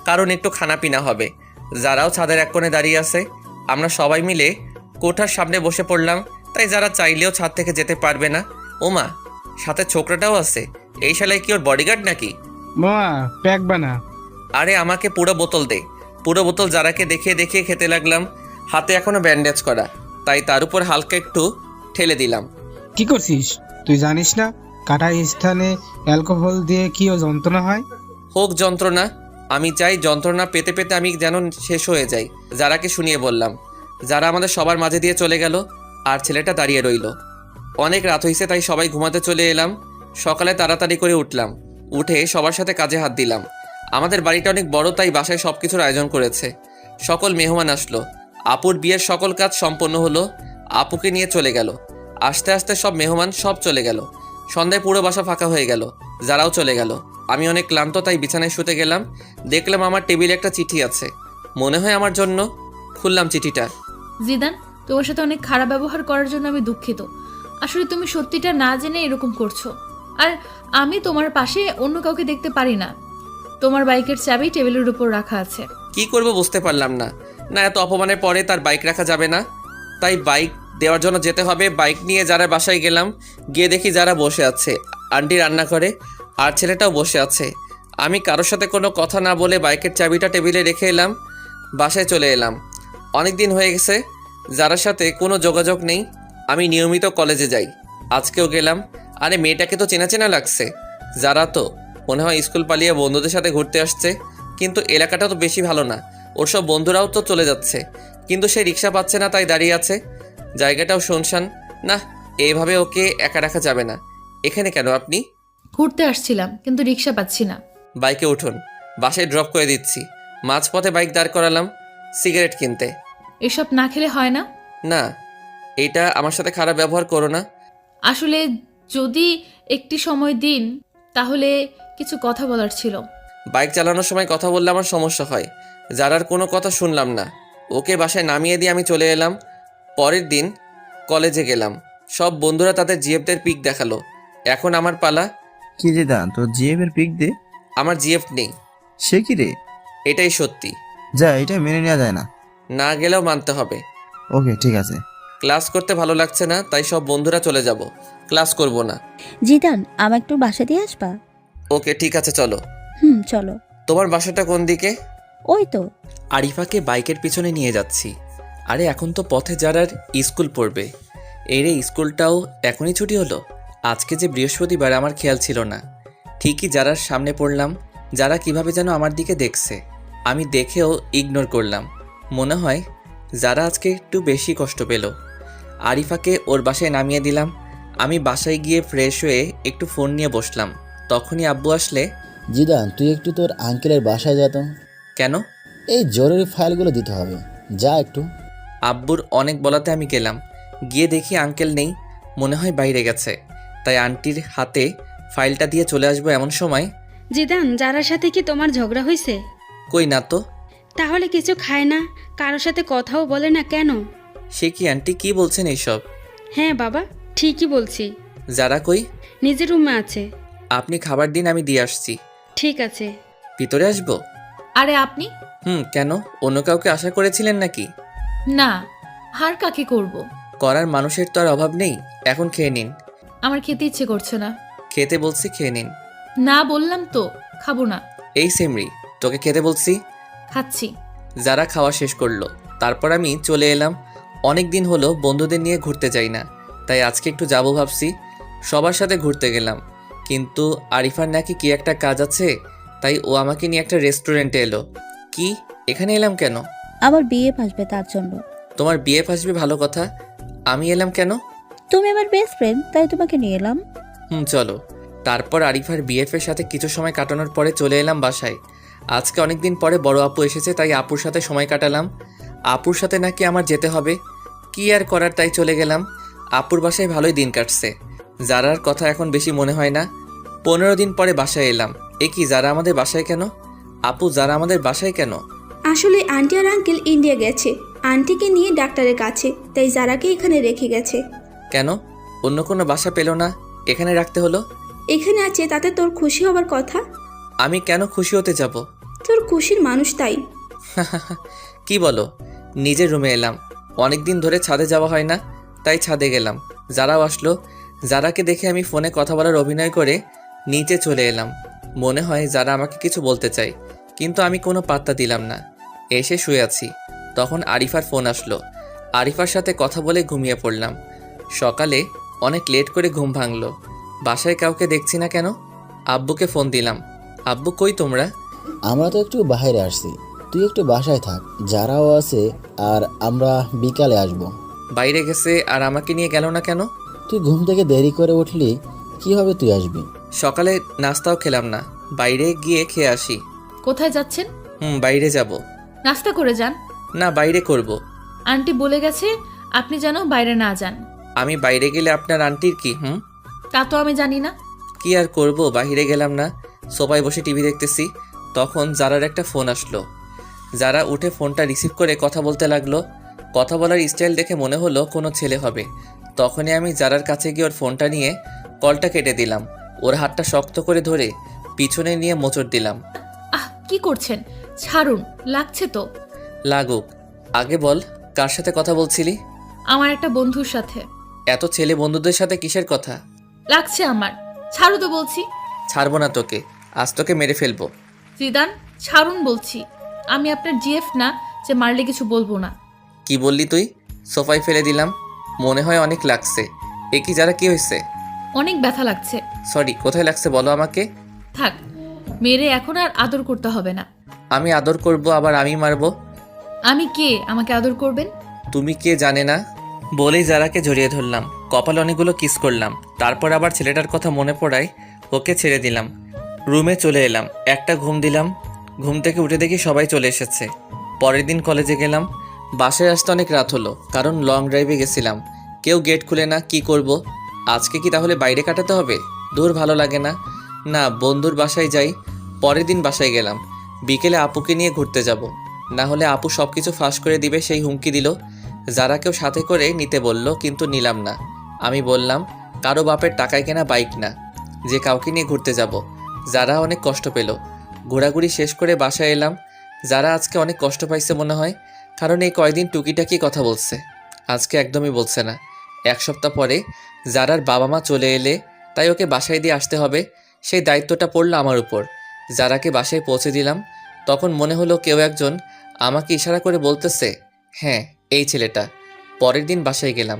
A: কারণ একটু খানাপিনা হবে। যারাও ছাদের এক কোণে দাঁড়িয়ে আছে। আমরা সবাই মিলে কোঠার সামনে বসে পড়লাম, তাই যারা চাইলেও ছাদ থেকে যেতে পারবে না। ওমা, সাথে ছোকরাটাও আছে। এই শালায় কি ওর বডিগার্ড নাকি?
H: মামা, প্যাক বানা।
A: আরে আমাকে পুরো বোতল দে। পুরো বোতল যারাকে দেখিয়ে দেখিয়ে খেতে লাগলাম। হাতে এখনো ব্যান্ডেজ করা, তাই তার উপর হালকা একটু ঠেলে দিলাম।
H: কি করছিস তুই? জানিস না কাটা স্থানে অ্যালকোহল দিয়ে কি ও যন্ত্রণা হয়?
A: হোক যন্ত্রণা, আমি চাই যন্ত্রণা পেতে পেতে আমি যেন শেষ হয়ে যাই। যারাকে শুনিয়ে বললাম। যারা আমাদের সবার মাঝে দিয়ে চলে গেল, আর ছেলেটা দাঁড়িয়ে রইল। অনেক রাত হয়েছে, তাই সবাই ঘুমাতে চলে এলাম। সকালে তাড়াতাড়ি করে উঠলাম, উঠে সবার সাথে কাজে হাত দিলাম। আমাদের বাড়িটা অনেক বড়, তাই বাসায় সব কিছুর আয়োজন করেছে। সকল মেহমান আসলো। আপুর বিয়ের সকল কাজ সম্পন্ন হলো। আপুকে নিয়ে চলে গেল। আস্তে আস্তে সব মেহমান সব চলে গেল। সন্ধ্যায় পুরো বাসা ফাঁকা হয়ে গেল। যারাও চলে গেল। আমি অনেক ক্লান্ত, তাই বিছানায় শুতে গেলাম। দেখলাম আমার টেবিলে একটা চিঠি আছে, মনে হয় আমার জন্য। খুললাম চিঠিটা।
G: জিদান, তোমার সাথে অনেক খারাপ ব্যবহার করার জন্য আমি দুঃখিত। আসলে তুমি সত্যিটা না জেনে এরকম করছো। আর আমি তোমার পাশে অন্য কাউকে দেখতে পারি না। তোমার বাইকের চাবি টেবিলের উপর রাখা আছে।
A: কি করব বুঝতে পারলাম না। না, এত অপমানের পরে তার বাইক রাখা যাবে না, তাই বাইক দেওয়ার জন্য যেতে হবে। বাইক নিয়ে যারা বাসায় গেলাম। গিয়ে দেখি যারা বসে আছে, আন্টি রান্না করে, আর ছেলেটাও বসে আছে। আমি কারোর সাথে কোনো কথা না বলে বাইকের চাবিটা টেবিলে রেখে এলাম। বাসায় চলে এলাম। অনেক দিন হয়ে গেছে যারার সাথে কোনো যোগাযোগ নেই। আমি নিয়মিত কলেজে যাই, আজকেও গেলাম। আরে মেয়েটাকে তো চেনা চেনা লাগছে। যারা তো মনে হয় স্কুল পালিয়ে বন্ধুদের সাথে ঘুরতে আসছে, কিন্তু এলাকাটা তো বেশি ভালো না। ওর সব বন্ধুরাও তো চলে যাচ্ছে, কিন্তু সে রিক্সা পাচ্ছে না, তাই দাঁড়িয়ে আছে। জায়গাটাও শুনশান। না, এইভাবে ওকে একা রাখা যাবে না। এখানে কেন আপনি?
G: ঘুরতে আসছিলাম, কিন্তু রিক্সা পাচ্ছি না।
A: বাইকে উঠুন, বাসায় ড্রপ করে দিচ্ছি। মাঝপথে বাইক দাঁড় করালাম সিগারেট কিনতে।
G: এসব না খেলে হয় না।
A: না, এইটা আমার সাথে খারাপ ব্যবহার করো না।
G: আসলে যদি একটি সময় দিন, তাহলে কিছু কথা বলার ছিল।
A: বাইক চালানোর সময় কথা বললে আমার সমস্যা হয়, যারার কোনো কথা শুনলাম না, ওকে বাসায় নামিয়ে দিয়ে আমি চলে এলাম। পরের দিন কলেজে গেলাম, সব বন্ধুরা তাদের জিএফদের পিক দেখালো। এখন আমার পালা।
M: কি জিদান, তোর জিএফ এর পিক দে।
A: আমার জিএফ নেই।
M: সে কি রে?
A: এটাই সত্যি।
M: যা, এটা মেনে নেওয়া যায় না।
A: না গেলেও মানতে হবে।
M: ওকে, ঠিক আছে।
A: ক্লাস করতে ভালো লাগছে না, তাই সব বন্ধুরা চলে যাব, ক্লাস করব না।
K: জিদান, আমাকে একটু বাসা দিয়ে আসবা?
A: ওকে ঠিক আছে, চলো।
K: চলো।
A: তোমার বাসাটা কোন দিকে?
K: ওই তো।
A: আরিফাকে বাইকের পিছনে নিয়ে যাচ্ছি। আরে এখন তো পথে যারার স্কুল পড়বে। এরে স্কুলটাও এখনই ছুটি হলো। আজকে যে বৃহস্পতিবার, আমার খেয়াল ছিল না। ঠিকই যারার সামনে পড়লাম। যারা কিভাবে যেন আমার দিকে দেখছে, আমি দেখেও ইগনোর করলাম। মনে হয় যারা আজকে একটু বেশি কষ্ট পেল। আরিফাকে ওর বাসায় নামিয়ে দিলাম। আমি বাসায় গিয়ে ফ্রেশ হয়ে একটু ফোন নিয়ে বসলাম। তখনই আব্বু আসলে।
B: জিদান, তুই একটু তোর আঙ্কেলের বাসায় যা তো।
A: কেন?
B: এই জরুরি ফাইলগুলো দিতে হবে, যা একটু।
A: আব্বুর অনেক বলাতে আমি গেলাম। গিয়ে দেখি আঙ্কেল নেই, মনে হয় বাইরে গেছে। তাই আন্টির হাতে ফাইলটা দিয়ে চলে আসবো এমন সময়।
J: জিদান, যারার সাথে কি তোমার ঝগড়া হয়েছে?
A: কই না তো।
J: তাহলে কিছু খায় না, কারোর সাথে কথাও বলে না কেন?
A: সে কি আন্টি, কি বলছেন এইসব?
J: হ্যাঁ বাবা, ঠিকই বলছি।
A: যারা কই?
J: নিজের রুমে আছে।
A: আপনি খাবার দিন, আমি দিয়ে আসছি।
J: ঠিক আছে।
A: ভিতরে আসবো?
G: আরে আপনি?
A: কেন, অন্য কাউকে আশা করেছিলেন নাকি?
G: না, আর কাকে করব?
A: করার মানুষের তো আর অভাব নেই। এখন খেয়ে নিন।
G: আমার খেতে ইচ্ছে করছে না।
A: খেতে বলছি, খেয়ে নিন।
G: না বললাম তো, খাবো না।
A: এই সেমরি, তোকে খেতে বলছি।
G: খাচ্ছি।
A: যারা খাওয়া শেষ করলো, তারপর আমি চলে এলাম। অনেক দিন হলো বন্ধুদের নিয়ে ঘুরতে যাই না, তাই আজকে একটু যাবো ভাবছি। সবার সাথে ঘুরতে গেলাম, কিন্তু আরিফার নাকি কি একটা কাজ আছে, তাই ও আমাকে নিয়ে একটা রেস্টুরেন্টে এলো। কি, এখানে এলাম কেন?
K: আমার বিয়ে আসবে তার জন্য।
A: তোমার বিয়ে আসবে ভালো কথা, আমি এলাম কেন?
K: তুমি আমার বেস্ট ফ্রেন্ড, তাই তোমাকে নিয়ে এলাম।
A: চলো। তারপর আরিফার বিএফের সাথে কিছু সময় কাটানোর পরে চলে এলাম বাসায়। আজকে অনেকদিন পরে বড় আপু এসেছে, তাই আপুর সাথে সময় কাটালাম। আপুর সাথে নাকি আমার যেতে হবে, কি আর করার, তাই চলে গেলাম। আপুর বাসায় ভালোই দিন কাটছে। যারার কথা এখন বেশি মনে হয় না। 15 দিন পরে বাসায় এলাম। এ কি, যারা আমাদের বাসায় কেন? আপু, যারা আমাদের বাসায় কেন?
N: আসলে আন্টি আর আঙ্কেল ইন্ডিয়া গেছে, আন্টিকে নিয়ে ডাক্তারের কাছে, তাই যারাকে এখানে রেখে গেছে।
A: কেন, অন্য কোনো বাসা পেল না, এখানে রাখতে হলো?
N: এখানে আছে তাতে তোর খুশি হবার কথা।
A: আমি কেন খুশি হতে যাব?
N: তোর খুশির মানুষ তাই।
A: কি বলো? নিজের রুমে এলাম। অনেক দিন ধরে ছাদে যাওয়া হয় না, তাই ছাদে গেলাম। যারাও আসলো। যারাকে দেখে আমি ফোনে কথা বলার অভিনয় করে নিচে চলে এলাম। মনে হয় যারা আমাকে কিছু বলতে চাই, কিন্তু আমি কোনো পাত্তা দিলাম না। এসে শুয়ে আছি, তখন আরিফার ফোন আসলো। আরিফার সাথে কথা বলে ঘুমিয়ে পড়লাম। সকালে অনেক লেট করে ঘুম ভাঙলো। বাসায় কাউকে দেখছি না কেন। আব্বুকে ফোন দিলাম। আব্বু, কই তোমরা?
B: আমরা তো একটু বাইরে আসছি, তুই একটু বাসায় থাক, যারাও আছে, আর আমরা বিকালে আসব।
A: বাইরে গেছে আর আমাকে নিয়ে গেল না কেন?
B: তুই ঘুম থেকে দেরি করে উঠলি, কিভাবে তুই আসবি?
A: সকালে নাস্তাও খেলাম না, বাইরে গিয়ে খেয়ে আসি।
G: কোথায় যাচ্ছেন?
A: বাইরে যাব।
G: নাস্তা করে যান।
A: না, বাইরে করব।
G: আন্টি বলে গেছে আপনি যেন বাইরে না যান।
A: আমি বাইরে গেলে আপনার আন্টির কি?
G: তা তো আমি জানি না।
A: কি আর করব, বাইরে গেলাম না, সোফায় বসে টিভি দেখতেছি। তখন যারার একটা ফোন আসলো। যারা উঠে ফোনটা রিসিভ করে কথা বলতে লাগলো। কথা বলার স্টাইল দেখে মনে হলো কোনো ছেলে হবে। তখনই আমি যারার কাছে গিয়ে ওর ফোনটা নিয়ে কলটা কেটে দিলাম। ওর হাতটা শক্ত করে ধরে পিছনে নিয়ে মোচড় দিলাম।
G: কি করছেন? ছাড়ুন, লাগছে তো।
A: লাগুক, আগে বল কার সাথে কথা বলছিলি?
G: আমার একটা বন্ধুর সাথে।
A: এত ছেলে বন্ধুদের সাথে কিসের কথা?
G: লাগছে আমার, ছাড়ু তো বলছি।
A: ছাড়বো না তোকে, আজ তোকে মেরে ফেলবো।
G: জিদান, ছাড়ুন বলছি। আমি আপনার জিএফ না যে মারলে কিছু বলবো না।
A: কি বললি তুই? সোফায় ফেলে দিলাম। মনে হয় অনেক লাগছে। এ কি, যারা কি হয়েছে?
G: অনেক ব্যথা লাগছে।
A: সরি, কোথায় লাগছে বলো আমাকে।
G: থাক, মেরে এখন আর আদর করতে হবে না।
A: আমি আদর করব, আবার আমি মারবো?
G: আমি কে আমাকে আদর করবেন?
A: তুমি কে জানে না। বলেই যারাকে জড়িয়ে ধরলাম, কপালে অনেকগুলো কিস করলাম। তারপর আবার ছেলেটার কথা মনে পড়ায় ওকে ছেড়ে দিলাম। রুমে চলে এলাম, একটা ঘুম দিলাম। ঘুম থেকে উঠে দেখি সবাই চলে এসেছে। পরের দিন কলেজে গেলাম। বাসায় আসতে অনেক রাত হলো, কারণ লং ড্রাইভে গেছিলাম। কেউ গেট খুলে না, কি করব? আজকে কি তাহলে বাইরে কাটাতে হবে? দূর, ভালো লাগে না। না, বন্ধুর বাসায় যাই। পরের দিন বাসায় গেলাম। বিকেলে আপুকে নিয়ে ঘুরতে যাব। না হলে আপু সব কিছু ফাঁস করে দিবে সেই হুমকি দিল। যারাকেও সাথে করে নিতে বলল, কিন্তু নিলাম না। আমি বললাম কারো বাপের টাকায় কেনা বাইক না যে কাউকে নিয়ে ঘুরতে যাব। যারা অনেক কষ্ট পেল। ঘোরাঘুরি শেষ করে বাসায় এলাম। যারা আজকে অনেক কষ্ট পাইছে মনে হয়, কারণ এই কয়দিন টুকিটাকি কথা বলছে, আজকে একদমই বলছে না। 1 সপ্তাহ পরে যারার বাবা মা চলে এলে তাই ওকে বাসায় দিয়ে আসতে হবে, সেই দায়িত্বটা পড়লো আমার উপর। যারাকে বাসায় পৌঁছে দিলাম, তখন মনে হলো কেউ একজন আমাকে ইশারা করে বলতেছে, হ্যাঁ এই ছেলেটা। পরের দিন বাসায় গেলাম,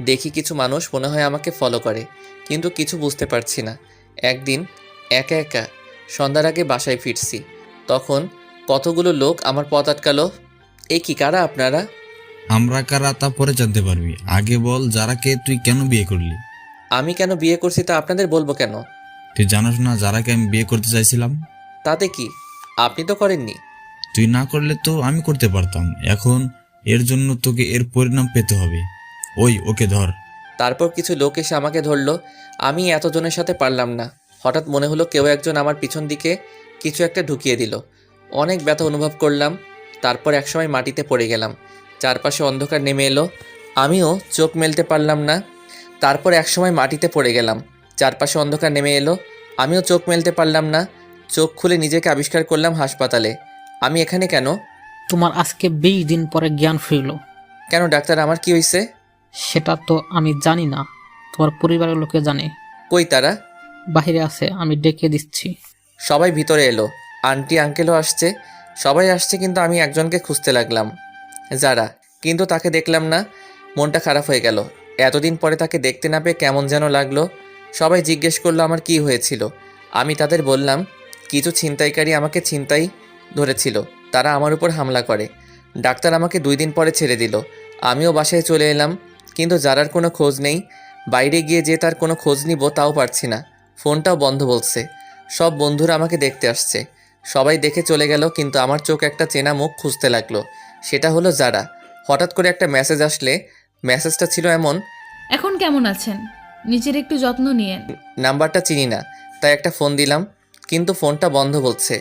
A: দেখি কিছু মানুষ মনে হয় আমাকে ফলো করে, কিন্তু কিছু বুঝতে পারছি না। একদিন একা একা সন্ধ্যার আগে বাসায় ফিরছি, তখন কতগুলো লোক আমার পথ আটকালো। এই কি, কারা আপনারা?
O: আমরা কারা তা পরে জানতে পারবি, আগে বল যারাকে তুই কেন বিয়ে করলি?
A: আমি কেন বিয়ে করছি তা আপনাদের বলবো কেন?
O: তুই জানোস না যারাকে আমি বিয়ে করতে চাইছিলাম?
A: তাতে কি, আপনি তো করেননি।
O: তুই না করলে তো আমি করতে পারতাম। এখন এর জন্য তোকে এর পরিণাম পেতে হবে। ওকে ধর।
A: তারপর কিছু লোক এসে আমাকে ধরলো। আমি এতজনের সাথে পারলাম না। হঠাৎ মনে হলো কেউ একজন আমার পিছন দিকে কিছু একটা ঢুকিয়ে দিল। অনেক ব্যথা অনুভব করলাম। তারপর একসময় মাটিতে পড়ে গেলাম। চারপাশে অন্ধকার নেমে এলো, আমিও চোখ মেলতে পারলাম না। তারপর একসময় মাটিতে পড়ে গেলাম, চারপাশে অন্ধকার নেমে এলো, আমিও চোখ মেলতে পারলাম না। চোখ খুলে নিজেকে আবিষ্কার করলাম হাসপাতালে। আমি এখানে কেন?
P: তোমার আজকে 20 দিন পরে জ্ঞান ফিরল।
A: কেন ডাক্তার, আমার কি হয়েছে?
P: সেটা তো আমি জানি না, তোমার পরিবারের লোকে জানে।
A: কই তারা?
P: বাইরে আছে, আমি ডেকে দিচ্ছি।
A: সবাই ভিতরে এলো, আন্টি আঙ্কেলও আসছে, সবাই আসছে, কিন্তু আমি একজনকে খুঁজতে লাগলাম, যারা। কিন্তু তাকে দেখলাম না। মনটা খারাপ হয়ে গেল। এতদিন পরে তাকে দেখতে না পেয়ে কেমন যেন লাগলো। সবাই জিজ্ঞেস করলো আমার কি হয়েছিল। আমি তাদের বললাম কিছু ছিনতাইকারী আমাকে ছিনতাই ধরেছিল, তারা আমার উপর হামলা করে। ডাক্তার আমাকে 2 দিন পরে ছেড়ে দিল। আমিও বাসায় চলে এলাম, কিন্তু যারার কোনো খোঁজ নেই। বাইরে গিয়ে যে তার কোনো খোঁজ নিব তাও পারছি না, ফোনটাও বন্ধ বলছে। সব বন্ধুরা আমাকে দেখতে আসছে, সবাই দেখে চলে গেল, কিন্তু আমার চোখ একটা চেনা মুখ খুঁজতে লাগলো। সেটা হলো যারা। হঠাৎ করে একটা মেসেজ আসলে, মেসেজটা ছিল এমন,
G: এখন কেমন আছেন, নিজের একটু যত্ন নিয়েন।
A: নাম্বারটা চিনি না, তাই একটা ফোন দিলাম, কিন্তু ফোনটা বন্ধ বলছে।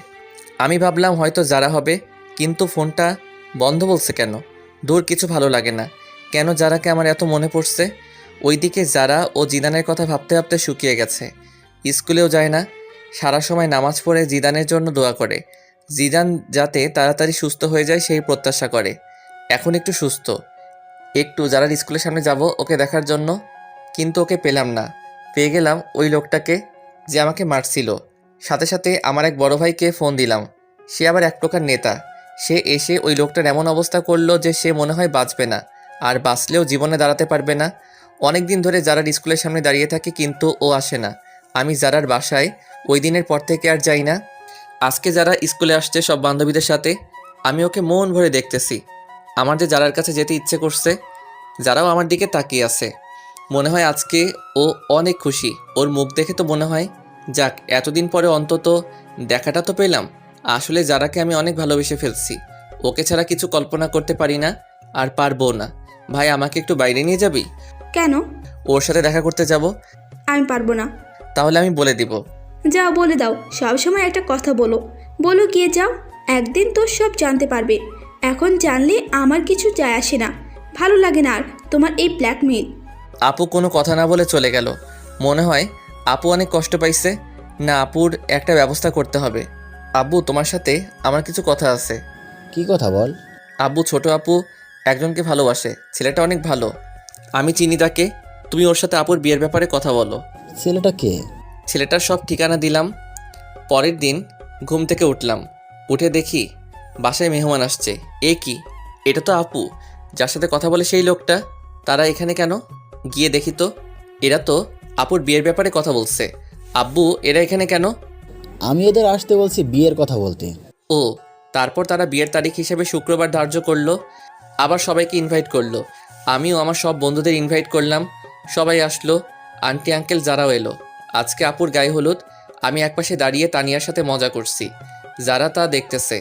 A: আমি ভাবলাম হয়তো যারা হবে, কিন্তু ফোনটা বন্ধ বলছে কেন? দূর, কিছু ভালো লাগে না। কেন যারাকে আমার এত মনে পড়ছে? ওইদিকে যারা ও জিদানের কথা ভাবতে ভাবতে শুকিয়ে গেছে। স্কুলেও যায় না, সারা সময় নামাজ পড়ে জিদানের জন্য দোয়া করে। জিদান যাতে তাড়াতাড়ি সুস্থ হয়ে যায় সেই প্রত্যাশা করে। এখন একটু সুস্থ, একটু যারার স্কুলের সামনে যাব ওকে দেখার জন্য, কিন্তু ওকে পেলাম না। পেয়ে গেলাম ওই লোকটাকে যে আমাকে মারছিল। সাথে সাথে আমার এক বড় ভাইকে ফোন দিলাম, সে আবার এক প্রকার নেতা। সে এসে ওই লোকটার এমন অবস্থা করলো যে সে মনে হয় বাঁচবে না, আর বাঁচলেও জীবনে দাঁড়াতে পারবে না। অনেক দিন ধরে যারার স্কুলের সামনে দাঁড়িয়ে থাকে, কিন্তু ও আসে না। আমি যারার বাসায় ওই দিনের পর থেকে আর যাই না। আজকে যারা স্কুলে আসছে সব বান্ধবীদের সাথে, আমি ওকে মন ভরে দেখতেছি। আমার যে যারার কাছে যেতে ইচ্ছে করছে, যারাও আমার দিকে তাকিয়ে আছে। মনে হয় আজকে ও অনেক খুশি। ওর মুখ দেখে তো মনে হয় যাক, এতদিন পরে অন্তত দেখাটা তো পেলাম। আসলে যারাকে আমি অনেক ভালোবেসে ফেলছি, ওকে ছাড়া কিছু কল্পনা করতে পারি না, আর পারবো না। ভাই, আমাকে একটু বাইরে নিয়ে যাবি?
N: কেন?
A: ওর সাথে দেখা করতে যাব।
N: আমি পারবো না।
A: তাহলে আমি বলে দিব।
N: যাও, বলে দাও। সব সময় একটা কথা বলো গিয়ে যাও। একদিন তো সব জানতে পারবে। এখন জানলে আমার কিছু যায় আসে না, ভালো লাগে না আর তোমার এই ব্ল্যাকমেইল।
A: আপু কোনো কথা না বলে চলে গেল। মনে হয় আপু অনেক কষ্ট পাইছে। না, আপুর একটা ব্যবস্থা করতে হবে। আব্বু, তোমার সাথে আমার কিছু কথা আছে।
B: কি কথা বল?
A: আব্বু, ছোট আপু একজনকে ভালোবাসে, ছেলেটা অনেক ভালো। আমি চিনি তাকে। তুমি ওর সাথে আপুর বিয়ের ব্যাপারে কথা বলো।
B: ছেলেটা কে?
A: ছেলেটার সব ঠিকানা দিলাম। পরের দিন ঘুম থেকে উঠলাম, উঠে দেখি বাসায় মেহমান আসছে। এ কি, এটা তো আপু যার সাথে কথা বলে সেই লোকটা। তারা এখানে কেন? গিয়ে দেখি তো, এরা তো আপুর বিয়ের ব্যাপারে কথা বলছে। আব্বু, এরা এখানে কেন?
B: আমি এদের আসতে বলছি বিয়ের কথা বলতে।
A: ও, তারপর তারা বিয়ের তারিখ হিসেবে শুক্রবার ধার্য করলো। আবার সবাইকে ইনভাইট করলো। আমিও আমার সব বন্ধুদের ইনভাইট করলাম। সবাই আসলো, আন্টি আঙ্কেল যারাও এলো। আজকে আপুর গায়ে হলুদ। আমি একপাশে দাঁড়িয়ে তানিয়ার সাথে মজা করছি, যারা তা দেখতেছে।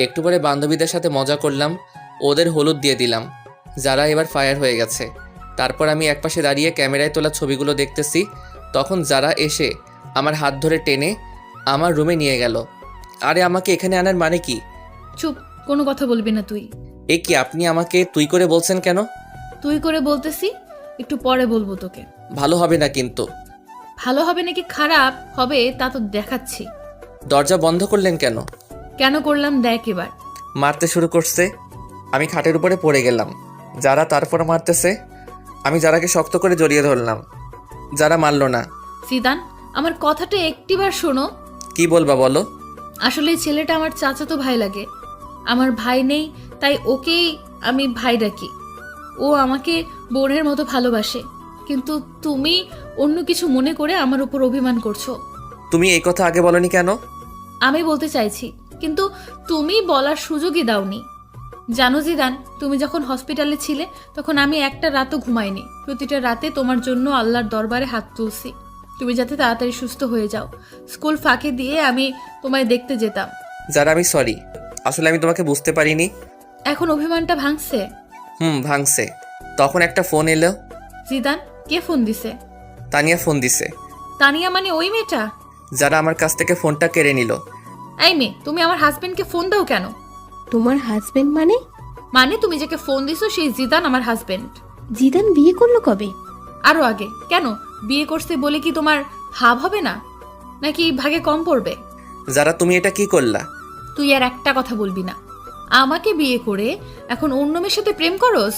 A: একটু পরে বান্ধবীদের সাথে মজা করলাম, ওদের হলুদ দিয়ে দিলাম। যারা এবার ফায়ার হয়ে গেছে। তারপর আমি একপাশে দাঁড়িয়ে ক্যামেরায় তোলা ছবিগুলো দেখতেছি। তখন যারা এসে আমার হাত ধরে টেনে আমার রুমে নিয়ে গেল। আরে, আমাকে এখানে আনার মানে কি?
G: চুপ, কোনো কথা বলবি না তুই।
A: এ কি আপনি আমাকে তুই করে বলছেন কেন?
G: তুই করে বলতেছি, একটু পরে বলবো তোকে।
A: ভালো হবে না কিন্তু।
G: ভালো হবে নাকি খারাপ হবে তা তো দেখাচ্ছি।
A: দরজা বন্ধ করলেন কেন?
G: কেন করলাম দেখ এবার।
A: মারতে শুরু করছে, আমি খাটের উপরে পড়ে গেলাম। যারা তারপর মারতেছে, আমি যারাকে শক্ত করে জড়িয়ে ধরলাম। যারা মারলো না।
G: জিদান, আমার কথাটা একটিবার শোনো।
A: কি বলবা বলো?
G: আসলে এই ছেলেটা আমার চাচাতো ভাই লাগে। আমার ভাই নেই, তাই ওকেই আমি ভাই ডাকি। ও আমাকে বোনের মতো ভালোবাসে, কিন্তু তুমি অন্য কিছু মনে করে আমার উপর অভিমান করছো।
A: তুমি এই কথা আগে বলনি কেন?
G: আমি বলতে চাইছি, কিন্তু তুমি বলার সুযোগই দাওনি। জানো জিদান, তুমি যখন হসপিটালে ছিলে তখন আমি একটা রাতও ঘুমাইনি। প্রতিটা রাতে তোমার জন্য আল্লাহর দরবারে হাত তুলছি, তুমি যাতে তাড়াতাড়ি সুস্থ হয়ে যাও। স্কুল ফাঁকে দিয়ে আমি তোমায় দেখতে যেতাম।
A: যারা আমি সরি, আসলে আমি তোমাকে বুঝতে পারিনি।
G: এখন অভিমানটা ভাঙছে?
A: ভাঙছে। তখন একটা ফোন এলো।
G: জিদান, কে ফোন দিছে?
A: তানিয়া ফোন দিছে।
G: তানিয়া মানে ওই মেয়েটা?
A: যারা আমার কাছ থেকে ফোনটা কেড়ে নিল।
G: এই মেয়ে, তুমি আমার হাজবেন্ডকে ফোন দাও কেন?
D: তোমার হাজবেন্ড মানে?
G: মানে তুমি যাকে ফোন দিছো সেই জিদান আমার হাজবেন্ড।
D: জিদান বিয়ে করলো কবে?
G: আরো আগে। কেন, বিয়ে করছে বলে কি তোমার ভাব হবে না, নাকি ভাগে কম পড়বে?
A: যারা তুমি এটা কি করলা?
G: তুই আর একটা কথা বলবি না। আমাকে বিয়ে করে এখন অন্য মেয়ের সাথে প্রেম করস?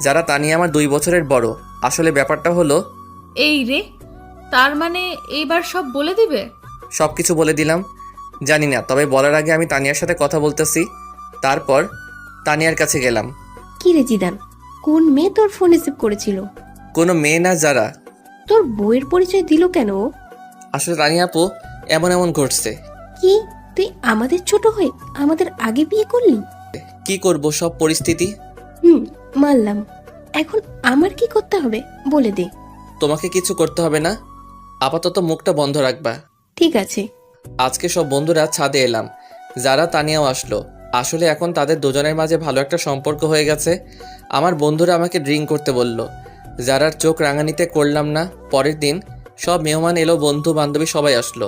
A: যারা তানিয়া আমার 2 বছরের বড়। আসলে ব্যাপারটা হলো।
G: এই রে, তার মানে এইবার সব বলে দিবে?
A: সবকিছু বলে দিলাম। জানি না, তবে বলার আগে আমি তানিয়ার সাথে কথা বলতেছি। তারপর তানিয়ার কাছে গেলাম।
D: কি রে জিদান, কোন মেয়ে তোর ফোন রিসিভ করেছিল?
A: কোনো মেয়ে না, যারা।
D: তোর বউয়ের পরিচয় দিল কেন?
A: আসলে তানিয়া আপু, এমন ঘটছে।
D: কি তুই আমাদের ছোট হয়ে আমাদের আগে বিয়ে করলি?
A: কি করব, সব পরিস্থিতি।
D: মানলাম। এখন আমার কি করতে হবে বলে দে।
A: তোমাকে কিছু করতে হবে না, আপাতত মুখটা বন্ধ রাখবা।
D: ঠিক আছে।
A: আজকে সব বন্ধুরা ছাদে এলাম। যারা তানিয়াও আসলো। আসলে এখন তাদের দুজনের মাঝে ভালো একটা সম্পর্ক হয়ে গেছে। আমার বন্ধুরা আমাকে ড্রিঙ্ক করতে বলল। যারার চোখ রাঙানিতে করলাম না। পরের দিন সব মেহমান এলো, বন্ধু বান্ধবী সবাই আসলো।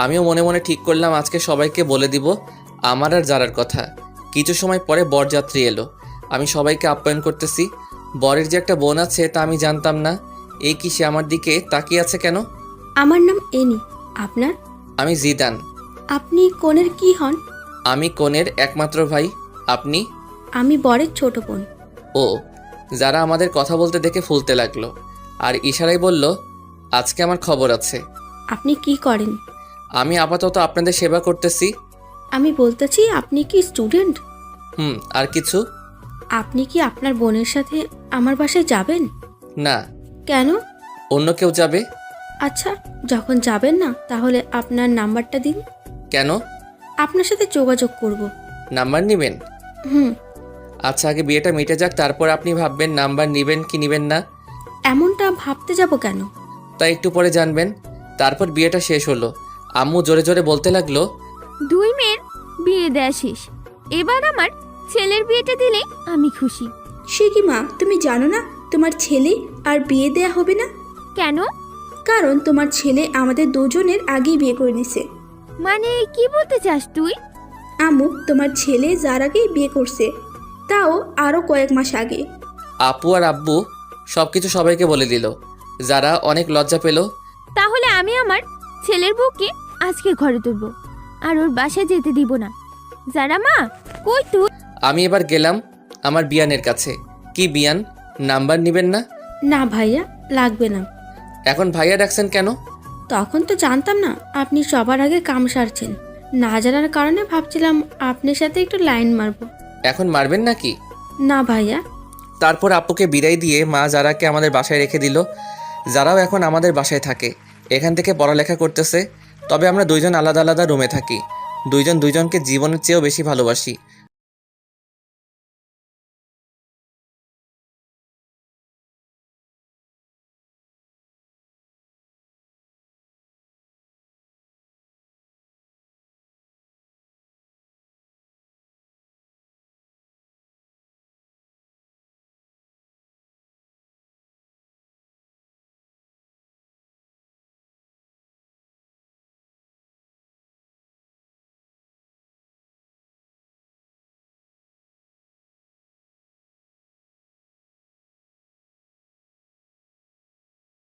A: আমিও মনে মনে ঠিক করলাম আজকে সবাইকে বলে দিব আমার আর যারার কথা। কিছু সময় পরে বরযাত্রী এলো। আমি সবাইকে আপ্যায়ন করতেছি। বরের যে একটা বোন আছে তা আমি জানতাম না। এই কি সে আমার দিকে তাকিয়ে আছে কেন?
N: আমার নাম এনি। আপনার?
A: আমি জিদান।
N: আপনি কনের কি হন?
A: আমি কনের একমাত্র ভাই। আপনি?
N: আমি বরের ছোট বোন।
A: ও। যারা আমাদের কথা বলতে দেখে ফুলতে লাগলো আর ইশারায় বলল, আজকে আমার খবর আছে।
N: আপনি কি করেন?
A: আমি আপাতত আপনাদের সেবা করতেছি।
N: আমি বলতেছি, আপনি কি স্টুডেন্ট?
A: আর কিছু?
N: আপনি কি আপনার বোনের সাথে আমার বাসায় যাবেন?
A: না।
N: কেন?
A: অন্য কেউ যাবে।
N: আচ্ছা, যখন যাবেন না তাহলে আপনার নাম্বারটা দিন।
A: কেন?
N: আপনার সাথে যোগাযোগ করব।
A: নাম্বার নেবেন?
N: হুম।
A: আচ্ছা, আগে বিয়েটা মিটে যাক, তারপর আপনি ভাববেন নাম্বার নেবেন কি নেবেন না।
N: এমনটা ভাবতে যাব কেন?
A: তাই একটু পরে জানবেন। তারপর বিয়েটা শেষ হলো। আম্মু জোরে জোরে বলতে লাগলো,
E: 2 মেয়ের বিয়ে দেয়া শেষ, এবার আমার ছেলের বিয়েটা দিলে আমি খুশি।
N: সে কি মা, তুমি জানো না তোমার ছেলে আর বিয়ে দেয়া হবে না?
E: কেন?
N: কারণ তোমার ছেলে আমাদের দুজনের আগেই বিয়ে করে নিছে।
E: মানে কি বলতে চাস তুই?
N: আম্মু, তোমার ছেলে যার আগেই বিয়ে করছে, তাও আরো কয়েক মাস আগে।
A: আপু আর আব্বু সবকিছু সবাইকে বলে দিল। যারা অনেক লজ্জা পেল।
E: তাহলে আমি আমার ছেলের বউকে আজকে ঘরে তুলবো আর ওর বাসায় যেতে দিব না। যারা মা, কই তুই?
A: আমি এবার গেলাম আমার বিয়ানের কাছে। কি বিয়ান, নাম্বার নেবেন না?
N: না ভাইয়া, লাগবে না।
A: এখন ভাইয়া ডাকছেন কেন?
N: তখন তো জানতাম না আপনি সবার আগে কাম সারছেন। না জানার কারণে ভাবছিলাম আপনার সাথে একটু লাইন মারবো।
A: এখন মারবেন নাকি?
N: না ভাইয়া।
A: তারপর আপুকে বিদায় দিয়ে মা যারাকে আমাদের বাসায় রেখে দিল। যারাও এখন আমাদের বাসায় থাকে, এখান থেকে পড়ালেখা করতেছে। তবে আমরা দুইজন আলাদা আলাদা রুমে থাকি। দুইজন দুইজনকে জীবনের চেয়েও বেশি ভালোবাসি।